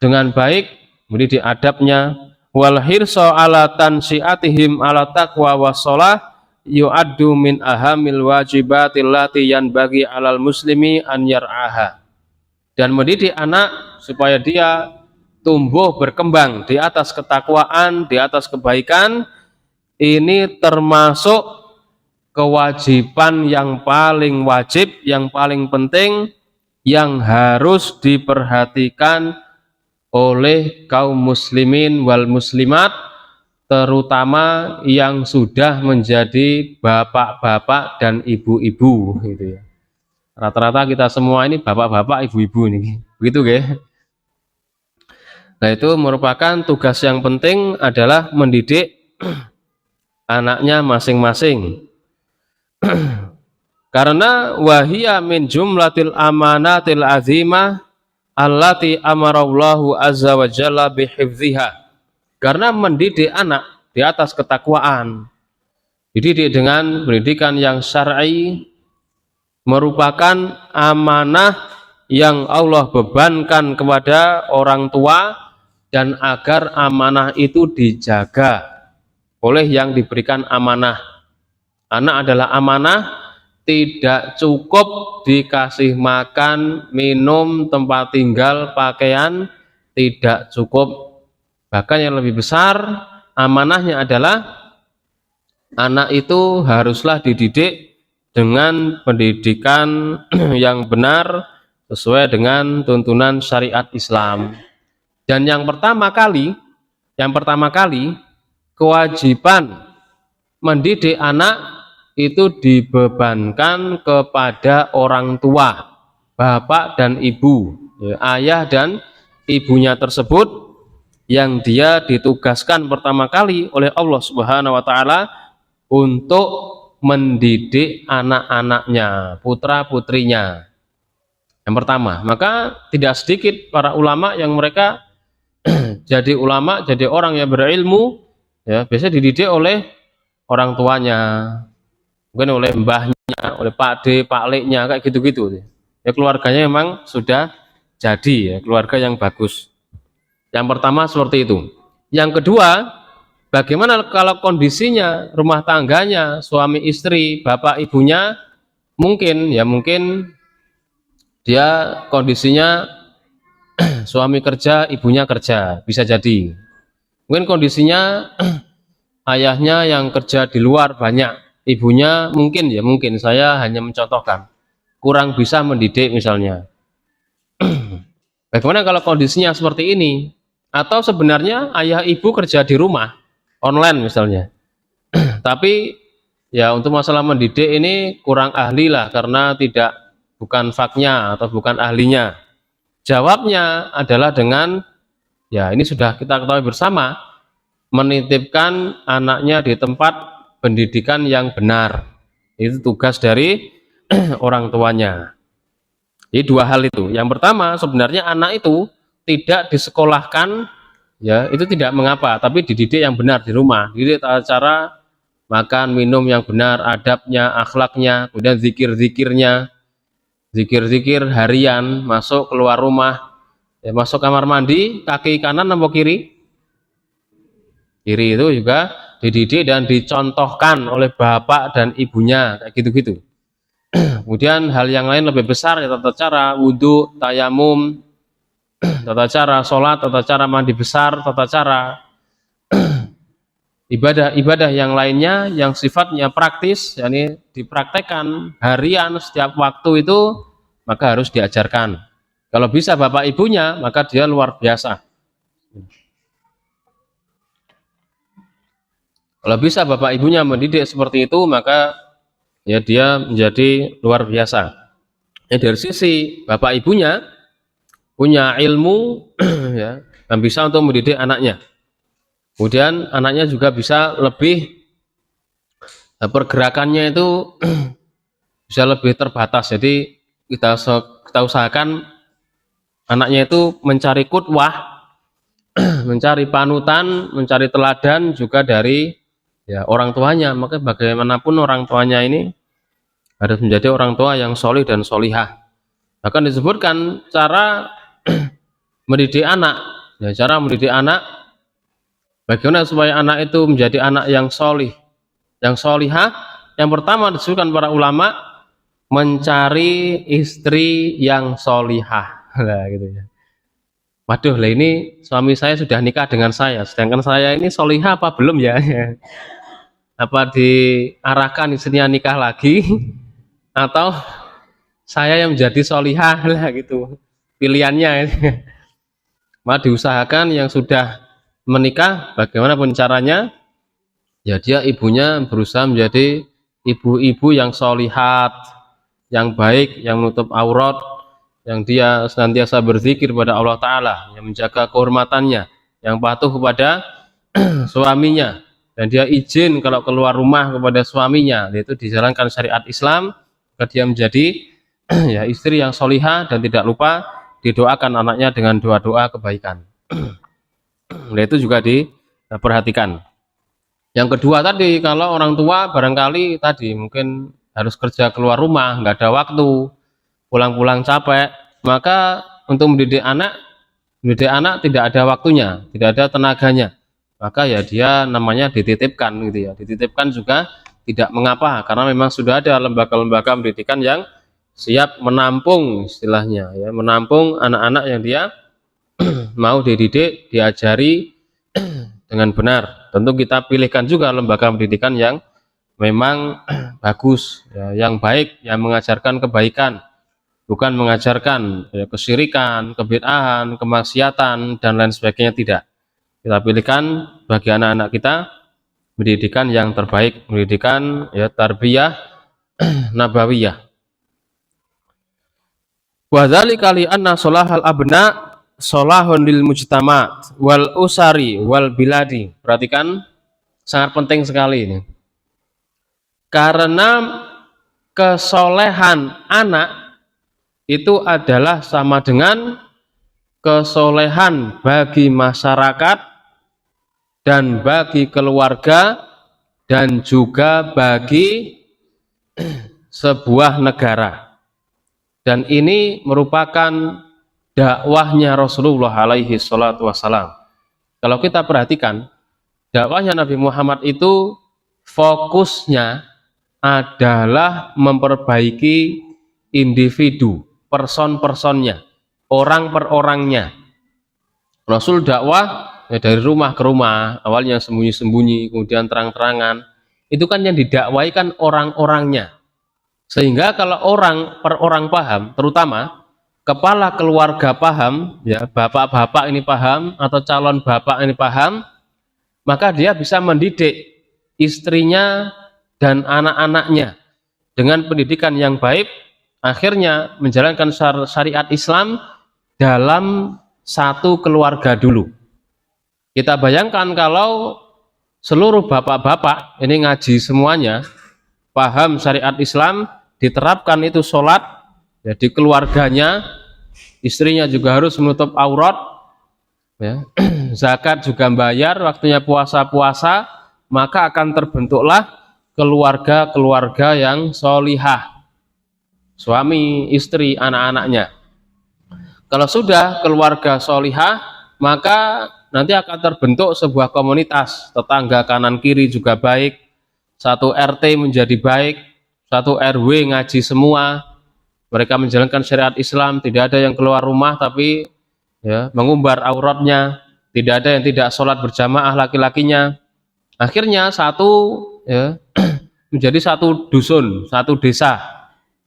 dengan baik, mendidik adabnya, wal hirsa ala tansiatihim ala taqwa wassalah yu'addu min ahamil wajibatil lati yanbaghi alal muslimi an yar'aha. Dan mendidik anak supaya dia tumbuh berkembang di atas ketakwaan, di atas kebaikan, ini termasuk kewajiban yang paling wajib, yang paling penting, yang harus diperhatikan oleh kaum muslimin wal muslimat, terutama yang sudah menjadi bapak-bapak dan ibu-ibu gitu ya. Rata-rata kita semua ini bapak-bapak, ibu-ibu nih, begitu ya. Nah, itu merupakan tugas yang penting adalah mendidik anaknya masing-masing. Karena wahiyya min jumlatil amanatil azimah allati amarallahu azza wa jalla bihifziha. Karena mendidik anak di atas ketakwaan, dididik dengan pendidikan yang syar'i, merupakan amanah yang Allah bebankan kepada orang tua, dan agar amanah itu dijaga oleh yang diberikan amanah. Anak adalah amanah, tidak cukup dikasih makan, minum, tempat tinggal, pakaian, tidak cukup. Bahkan yang lebih besar amanahnya adalah anak itu haruslah dididik dengan pendidikan yang benar sesuai dengan tuntunan syariat Islam. Dan yang pertama kali kewajiban mendidik anak itu dibebankan kepada orang tua, bapak dan ibu, ya, ayah dan ibunya tersebut, yang dia ditugaskan pertama kali oleh Allah Subhanahu wa taala untuk mendidik anak-anaknya, putra-putrinya. Yang pertama, maka tidak sedikit para ulama yang mereka jadi ulama, jadi orang yang berilmu, ya biasanya dididik oleh orang tuanya, mungkin oleh mbahnya, oleh pakde, pakleknya, kayak gitu-gitu. Ya keluarganya memang sudah jadi ya keluarga yang bagus. Yang pertama seperti itu. Yang kedua, bagaimana kalau kondisinya rumah tangganya, suami istri, bapak ibunya mungkin dia kondisinya suami kerja, ibunya kerja, bisa jadi. Mungkin kondisinya ayahnya yang kerja di luar banyak, ibunya mungkin saya hanya mencontohkan, kurang bisa mendidik misalnya. Bagaimana kalau kondisinya seperti ini? Atau sebenarnya ayah ibu kerja di rumah, online misalnya. Tapi ya untuk masalah mendidik ini kurang ahli lah karena bukan faknya atau bukan ahlinya. Jawabnya adalah dengan ya ini sudah kita ketahui bersama, menitipkan anaknya di tempat pendidikan yang benar. Itu tugas dari orang tuanya. Jadi dua hal itu. Yang pertama sebenarnya anak itu tidak disekolahkan, ya itu tidak mengapa, tapi dididik yang benar di rumah, dididik tata cara makan minum yang benar, adabnya, akhlaknya, kemudian zikir-zikirnya, zikir-zikir harian, masuk keluar rumah, ya, masuk kamar mandi kaki kanan atau kiri? Kiri itu juga dididik dan dicontohkan oleh bapak dan ibunya, kayak gitu-gitu. Kemudian hal yang lain lebih besar ya tata cara wudhu, tayamum, tata cara sholat, tata cara mandi besar, tata cara ibadah-ibadah yang lainnya yang sifatnya praktis, yakni dipraktekkan harian setiap waktu itu, maka harus diajarkan. Kalau bisa bapak ibunya, maka dia luar biasa. Kalau bisa bapak ibunya mendidik seperti itu, maka ya dia menjadi luar biasa. Ya, dari sisi bapak ibunya punya ilmu ya, dan bisa untuk mendidik anaknya. Kemudian anaknya juga bisa lebih pergerakannya itu bisa lebih terbatas. Jadi kita usahakan anaknya itu mencari qudwah, mencari panutan, mencari teladan juga dari ya orang tuanya. Maka bagaimanapun orang tuanya ini harus menjadi orang tua yang solih dan solihah. Bahkan disebutkan cara mendidik anak, ya cara mendidik anak, bagaimana supaya anak itu menjadi anak yang solih, yang solihah. Yang pertama disebutkan para ulama, mencari istri yang solihah. Nah, gitu ya. Waduh, lah ini suami saya sudah nikah dengan saya, sedangkan saya ini solihah apa belum ya? Apa diarahkan istrinya nikah lagi, atau saya yang menjadi solihah lah gitu pilihannya. Maka diusahakan yang sudah menikah bagaimanapun caranya, ya dia ibunya berusaha menjadi ibu-ibu yang solihat, yang baik, yang menutup aurat, yang dia senantiasa berzikir pada Allah Ta'ala, yang menjaga kehormatannya, yang patuh kepada suaminya, dan dia izin kalau keluar rumah kepada suaminya, yaitu dijalankan syariat Islam, maka dia menjadi ya istri yang solihah, dan tidak lupa didoakan anaknya dengan doa-doa kebaikan. Nah, itu juga diperhatikan. Yang kedua tadi, kalau orang tua barangkali tadi mungkin harus kerja keluar rumah, nggak ada waktu, pulang-pulang capek, maka untuk mendidik anak tidak ada waktunya, tidak ada tenaganya, maka ya dia namanya dititipkan gitu ya. Dititipkan juga tidak mengapa, karena memang sudah ada lembaga-lembaga pendidikan yang siap menampung, istilahnya ya, menampung anak-anak yang dia mau dididik, diajari dengan benar. Tentu kita pilihkan juga lembaga pendidikan yang memang bagus ya, yang baik, yang mengajarkan kebaikan, bukan mengajarkan ya, kesyirikan, kebid'ahan, kemaksiatan dan lain sebagainya, tidak. Kita pilihkan bagi anak-anak kita pendidikan yang terbaik, pendidikan ya tarbiyah nabawiyah. Wa dzalika li anna sholahal abna sholahun lil mujtama wal usari wal biladi. Perhatikan, sangat penting sekali ini. Karena kesolehan anak itu adalah sama dengan kesolehan bagi masyarakat dan bagi keluarga dan juga bagi sebuah negara. Dan ini merupakan dakwahnya Rasulullah alaihi salatu wassalam. Kalau kita perhatikan, dakwahnya Nabi Muhammad itu fokusnya adalah memperbaiki individu, person-personnya, orang per orangnya. Rasul dakwah ya dari rumah ke rumah, awalnya sembunyi-sembunyi, kemudian terang-terangan. Itu kan yang didakwai kan orang-orangnya. Sehingga kalau orang per orang paham, terutama kepala keluarga paham, ya bapak-bapak ini paham atau calon bapak ini paham, maka dia bisa mendidik istrinya dan anak-anaknya dengan pendidikan yang baik, akhirnya menjalankan syariat Islam dalam satu keluarga dulu. Kita bayangkan kalau seluruh bapak-bapak ini ngaji semuanya, paham syariat Islam, diterapkan itu sholat, ya, di keluarganya, istrinya juga harus menutup aurat, ya, zakat juga bayar, waktunya puasa-puasa, maka akan terbentuklah keluarga-keluarga yang sholihah, suami, istri, anak-anaknya. Kalau sudah keluarga sholihah, maka nanti akan terbentuk sebuah komunitas, tetangga kanan kiri juga baik, satu RT menjadi baik, satu RW ngaji semua, mereka menjalankan syariat Islam, tidak ada yang keluar rumah tapi ya, mengumbar auratnya, tidak ada yang tidak sholat berjamaah laki-lakinya. Akhirnya satu ya, menjadi satu dusun, satu desa,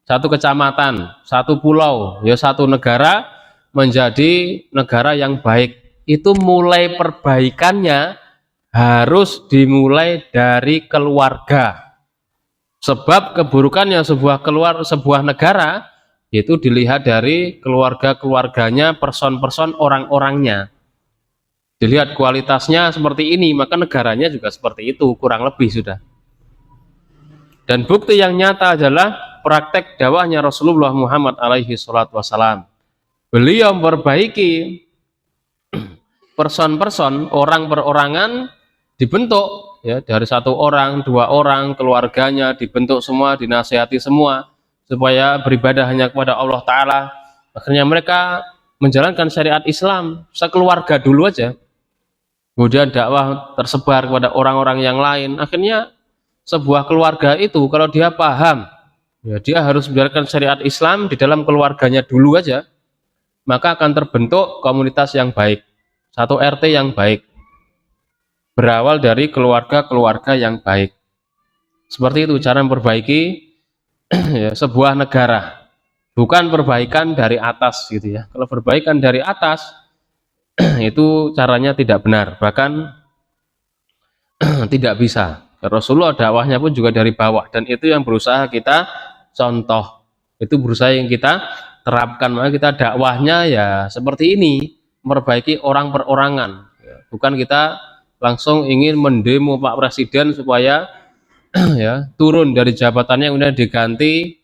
satu kecamatan, satu pulau, ya satu negara menjadi negara yang baik. Itu mulai perbaikannya harus dimulai dari keluarga. Sebab keburukannya sebuah negara itu dilihat dari keluarga-keluarganya, person-person orang-orangnya. Dilihat kualitasnya seperti ini, maka negaranya juga seperti itu, kurang lebih sudah. Dan bukti yang nyata adalah praktek dakwahnya Rasulullah Muhammad alaihi salatu wassalam. Beliau memperbaiki person-person, orang perorangan dibentuk ya, dari satu orang, dua orang, keluarganya dibentuk semua, dinasihati semua supaya beribadah hanya kepada Allah Ta'ala. Akhirnya mereka menjalankan syariat Islam sekeluarga dulu aja, kemudian dakwah tersebar kepada orang-orang yang lain. Akhirnya sebuah keluarga itu kalau dia paham ya, dia harus menjalankan syariat Islam di dalam keluarganya dulu aja, maka akan terbentuk komunitas yang baik, satu RT yang baik, berawal dari keluarga-keluarga yang baik. Seperti itu cara memperbaiki ya, sebuah negara, bukan perbaikan dari atas gitu ya. Kalau perbaikan dari atas itu caranya tidak benar, bahkan tidak bisa. Rasulullah dakwahnya pun juga dari bawah, dan itu yang berusaha kita contoh, itu berusaha yang kita terapkan. Maka kita dakwahnya ya seperti ini, memperbaiki orang perorangan, bukan kita langsung ingin mendemo Pak Presiden supaya ya turun dari jabatannya kemudian diganti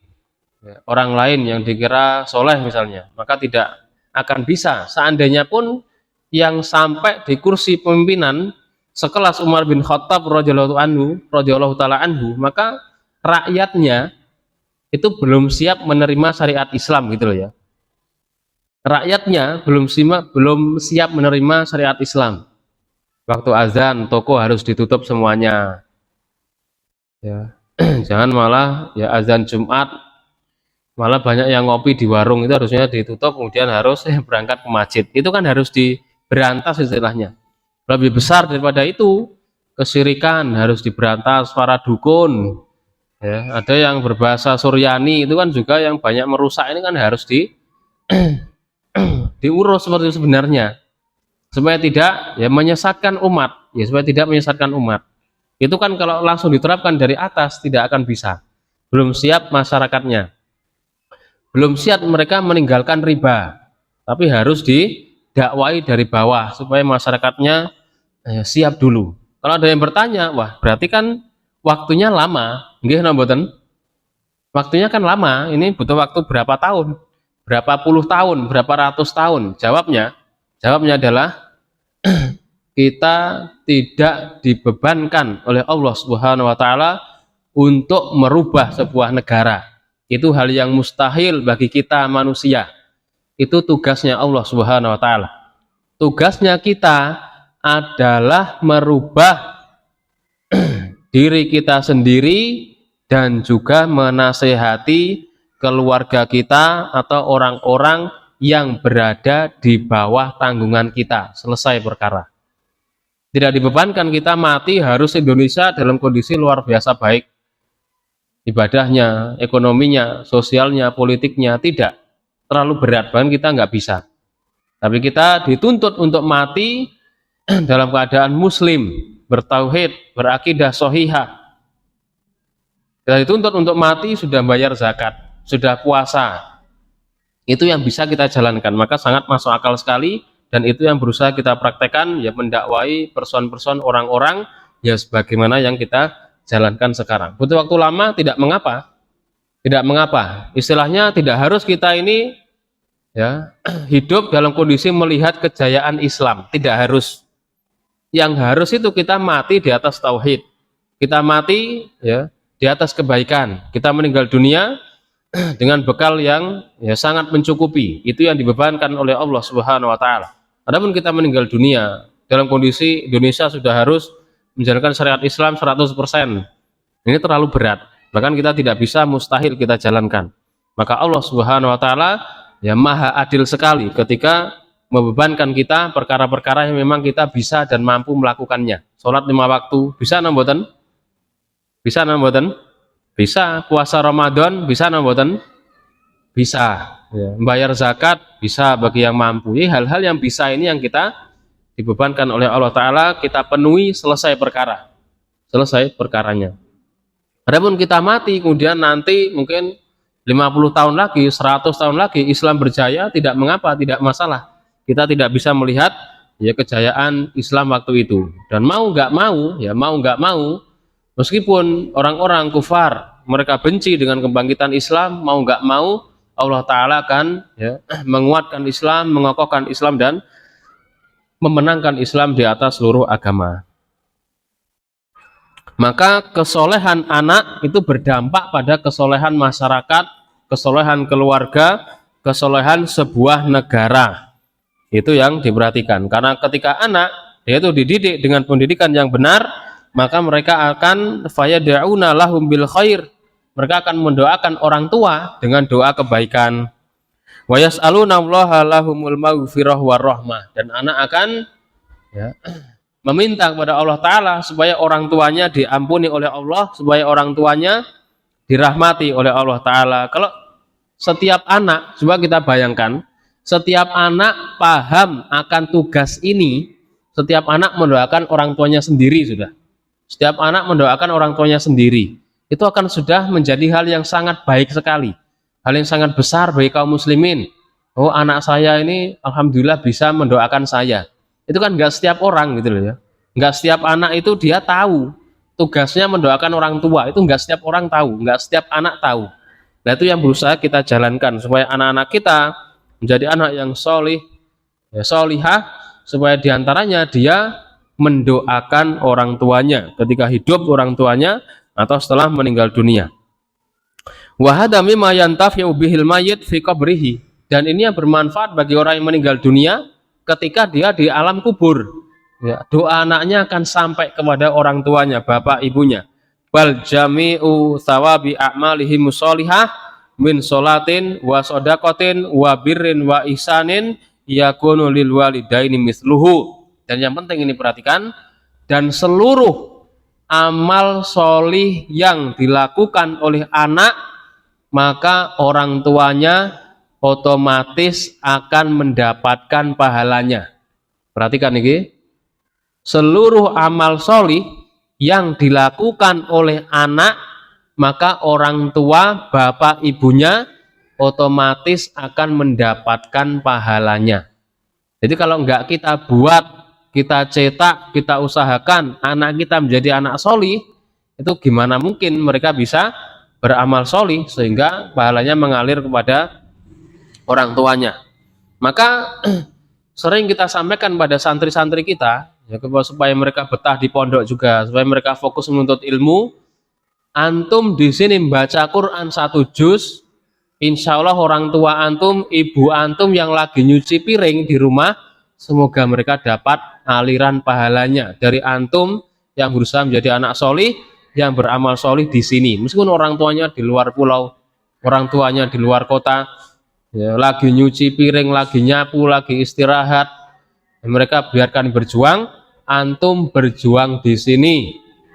ya, orang lain yang dikira soleh misalnya. Maka tidak akan bisa. Seandainya pun yang sampai di kursi pemimpinan sekelas Umar bin Khattab radhiyallahu taala anhu, maka rakyatnya itu belum siap menerima syariat Islam gitu loh ya. Rakyatnya belum siap menerima syariat Islam. Waktu azan toko harus ditutup semuanya. Ya. Jangan malah ya azan Jumat malah banyak yang ngopi di warung, itu harusnya ditutup kemudian harus berangkat ke masjid. Itu kan harus diberantas istilahnya. Lebih besar daripada itu, kesyirikan harus diberantas, para dukun ya, ada yang berbahasa Suryani itu kan juga yang banyak merusak, ini kan harus diurus seperti itu sebenarnya, supaya tidak ya menyesatkan umat, ya supaya tidak menyesatkan umat. Itu kan kalau langsung diterapkan dari atas tidak akan bisa, belum siap masyarakatnya, belum siap mereka meninggalkan riba, tapi harus didakwai dari bawah supaya masyarakatnya siap dulu. Kalau ada yang bertanya, wah berarti kan waktunya lama. Nggih napa mboten? Waktunya kan lama, ini butuh waktu berapa tahun? Berapa puluh tahun, berapa ratus tahun? Jawabnya adalah kita tidak dibebankan oleh Allah Subhanahu wa taala untuk merubah sebuah negara. Itu hal yang mustahil bagi kita manusia. Itu tugasnya Allah Subhanahu wa taala. Tugasnya kita adalah merubah diri kita sendiri dan juga menasehati keluarga kita atau orang-orang yang berada di bawah tanggungan kita. Selesai perkara. Tidak dibebankan kita mati harus Indonesia dalam kondisi luar biasa baik. Ibadahnya, ekonominya, sosialnya, politiknya, tidak. Terlalu berat, bahkan kita nggak bisa. Tapi kita dituntut untuk mati dalam keadaan muslim, bertauhid, berakidah sahihah. Kita dituntut untuk mati sudah bayar zakat, sudah puasa. Itu yang bisa kita jalankan, maka sangat masuk akal sekali. Dan itu yang berusaha kita praktekkan, ya mendakwai person-person orang-orang ya sebagaimana yang kita jalankan sekarang. Butuh waktu lama, tidak mengapa. Tidak mengapa. Istilahnya tidak harus kita ini ya hidup dalam kondisi melihat kejayaan Islam, tidak harus. Yang harus itu kita mati di atas tauhid. Kita mati ya di atas kebaikan. Kita meninggal dunia dengan bekal yang ya sangat mencukupi. Itu yang dibebankan oleh Allah Subhanahu wa taala. Adapun kita meninggal dunia dalam kondisi Indonesia sudah harus menjalankan syariat Islam 100%. Ini terlalu berat. Bahkan kita tidak bisa, mustahil kita jalankan. Maka Allah Subhanahu wa taala ya maha adil sekali ketika membebankan kita perkara-perkara yang memang kita bisa dan mampu melakukannya. Sholat 5 waktu, bisa napa mboten? Bisa napa mboten? Bisa. Puasa Ramadan, bisa napa mboten? Bisa. Ya, membayar zakat bisa bagi yang mampu. Ini hal-hal yang bisa ini yang kita dibebankan oleh Allah Ta'ala, kita penuhi, selesai perkara. Selesai perkaranya. Adapun kita mati, kemudian nanti mungkin 50 tahun lagi, 100 tahun lagi, Islam berjaya, tidak mengapa, tidak masalah. Kita tidak bisa melihat ya kejayaan Islam waktu itu. Dan mau nggak mau, ya mau nggak mau, meskipun orang-orang kufar, mereka benci dengan kebangkitan Islam, mau nggak mau, Allah Ta'ala akan ya, menguatkan Islam, mengokohkan Islam, dan memenangkan Islam di atas seluruh agama. Maka kesolehan anak itu berdampak pada kesolehan masyarakat, kesolehan keluarga, kesolehan sebuah negara. Itu yang diperhatikan. Karena ketika anak dia itu dididik dengan pendidikan yang benar, maka mereka akan fayad'una lahum bil khair. Mereka akan mendoakan orang tua dengan doa kebaikan. Wa yas'aluna Allaha lahumul maghfirah war rahmah, dan anak akan ya, meminta kepada Allah Ta'ala supaya orang tuanya diampuni oleh Allah, supaya orang tuanya dirahmati oleh Allah Ta'ala. Kalau setiap anak, coba kita bayangkan, setiap anak paham akan tugas ini, setiap anak mendoakan orang tuanya sendiri sudah. Setiap anak mendoakan orang tuanya sendiri. Itu akan sudah menjadi hal yang sangat baik sekali, hal yang sangat besar bagi kaum muslimin. Oh, anak saya ini alhamdulillah bisa mendoakan saya. Itu kan nggak setiap orang gitu loh ya, nggak setiap anak itu dia tahu tugasnya mendoakan orang tua. Itu nggak setiap orang tahu, nggak setiap anak tahu. Nah, itu yang berusaha kita jalankan supaya anak-anak kita menjadi anak yang solih ya, solihah, supaya diantaranya dia mendoakan orang tuanya ketika hidup, orang tuanya atau setelah meninggal dunia. Wa hadza mimma yantafi'u bihil mayyit fi qabrihi, dan ini yang bermanfaat bagi orang yang meninggal dunia ketika dia di alam kubur. Ya, doa anaknya akan sampai kepada orang tuanya, bapak ibunya. Bal jami'u thawabi a'malihi musholihah min sholatin wa shadaqatin wa birrin wa ihsanin yakunu lil walidaini misluhu. Dan yang penting ini perhatikan, dan seluruh amal solih yang dilakukan oleh anak, maka orang tuanya otomatis akan mendapatkan pahalanya. Perhatikan ini, seluruh amal solih yang dilakukan oleh anak, maka orang tua, bapak ibunya otomatis akan mendapatkan pahalanya. Jadi kalau enggak kita buat, kita cetak, kita usahakan anak kita menjadi anak solih, itu gimana mungkin mereka bisa beramal solih sehingga pahalanya mengalir kepada orang tuanya. Maka sering kita sampaikan pada santri-santri kita, ya, supaya mereka betah di pondok juga, supaya mereka fokus menuntut ilmu. Antum di sini membaca Quran 1 juz, insya Allah orang tua antum, ibu antum yang lagi nyuci piring di rumah, semoga mereka dapat aliran pahalanya dari antum yang berusaha menjadi anak solih, yang beramal solih di sini. Meskipun orang tuanya di luar pulau, orang tuanya di luar kota, ya, lagi nyuci piring, lagi nyapu, lagi istirahat, ya, mereka biarkan berjuang. Antum berjuang di sini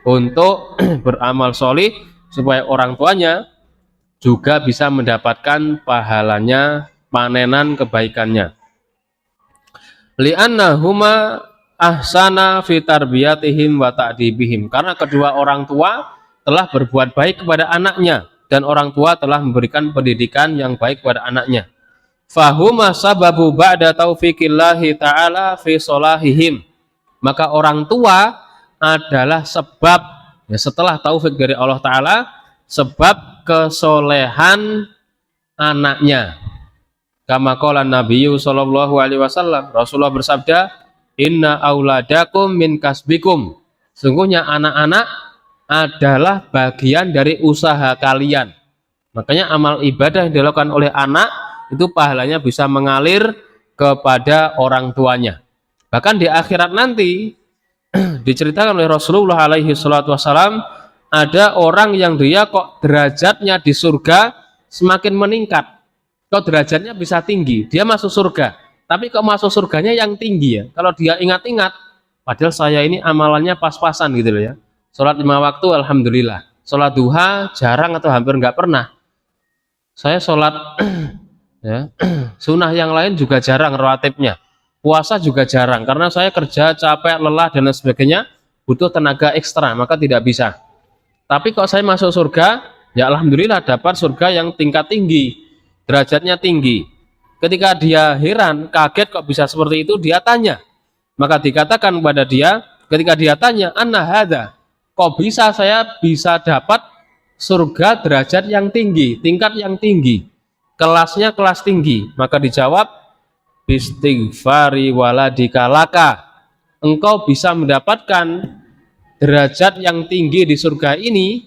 untuk beramal solih supaya orang tuanya juga bisa mendapatkan pahalanya, panenan kebaikannya. Li'annahuma ahsana fi tarbiyatihim wa ta'dibihim, karena kedua orang tua telah berbuat baik kepada anaknya dan orang tua telah memberikan pendidikan yang baik kepada anaknya. Fahuma sababu ba'da taufiqillahi ta'ala fi solahihim, maka orang tua adalah sebab, ya, setelah taufik dari Allah Ta'ala, sebab kesolehan anaknya. Kama qala Nabiyyu sallallahu alaihi wasallam, Rasulullah bersabda, inna auladakum min kasbikum, sungguhnya anak-anak adalah bagian dari usaha kalian. Makanya amal ibadah yang dilakukan oleh anak itu pahalanya bisa mengalir kepada orang tuanya. Bahkan di akhirat nanti diceritakan oleh Rasulullah alaihi salatu wassalam, ada orang yang dia kok derajatnya di surga semakin meningkat, kok derajatnya bisa tinggi, dia masuk surga, tapi kok masuk surganya yang tinggi ya. Kalau dia ingat-ingat, padahal saya ini amalannya pas-pasan gitu loh ya. Sholat 5 waktu alhamdulillah, sholat duha jarang atau hampir nggak pernah. Saya sholat ya, sunnah yang lain juga jarang rawatibnya. Puasa juga jarang karena saya kerja capek, lelah dan lain sebagainya, butuh tenaga ekstra, maka tidak bisa. Tapi kalau saya masuk surga, ya alhamdulillah dapat surga yang tingkat tinggi, derajatnya tinggi. Ketika dia heran, kaget kok bisa seperti itu, dia tanya. Maka dikatakan kepada dia, ketika dia tanya, anna hadza, kok bisa saya bisa dapat surga derajat yang tinggi, tingkat yang tinggi, kelasnya kelas tinggi? Maka dijawab, istighfari waladika laka, engkau bisa mendapatkan derajat yang tinggi di surga ini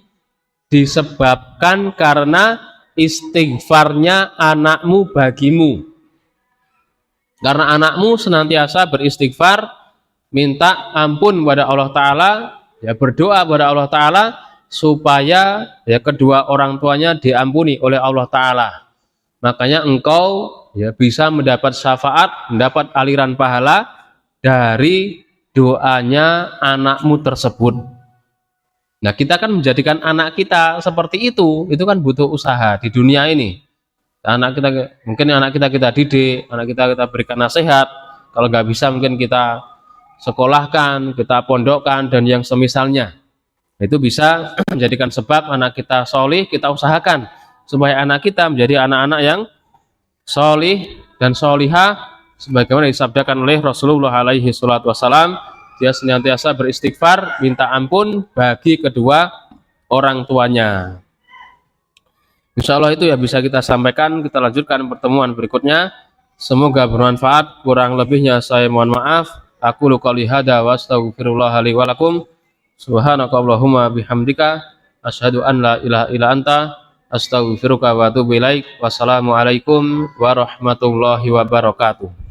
disebabkan karena istighfarnya anakmu bagimu. Karena anakmu senantiasa beristighfar, minta ampun kepada Allah Ta'ala, ya, berdoa kepada Allah Ta'ala supaya ya kedua orang tuanya diampuni oleh Allah Ta'ala. Makanya engkau ya bisa mendapat syafaat, mendapat aliran pahala dari doanya anakmu tersebut. Nah, kita kan menjadikan anak kita seperti itu kan butuh usaha di dunia ini. Anak kita, mungkin anak kita didik, anak kita berikan nasihat, kalau nggak bisa mungkin kita sekolahkan, kita pondokkan dan yang semisalnya. Itu bisa menjadikan sebab anak kita solih, kita usahakan supaya anak kita menjadi anak-anak yang solih dan solihah sebagaimana disabdakan oleh Rasulullah alaihi salatu wassalam, dia senantiasa beristighfar, minta ampun bagi kedua orang tuanya. Insya Allah itu ya bisa kita sampaikan, kita lanjutkan pertemuan berikutnya. Semoga bermanfaat, kurang lebihnya saya mohon maaf. Aku qouli hadza wa astaghfirullah li wa lakum. Subhanakallahumma bihamdika asyhadu an la ilaha illa anta astaghfiruka wa atubu ilaik. Wassalamualaikum warahmatullahi wabarakatuh.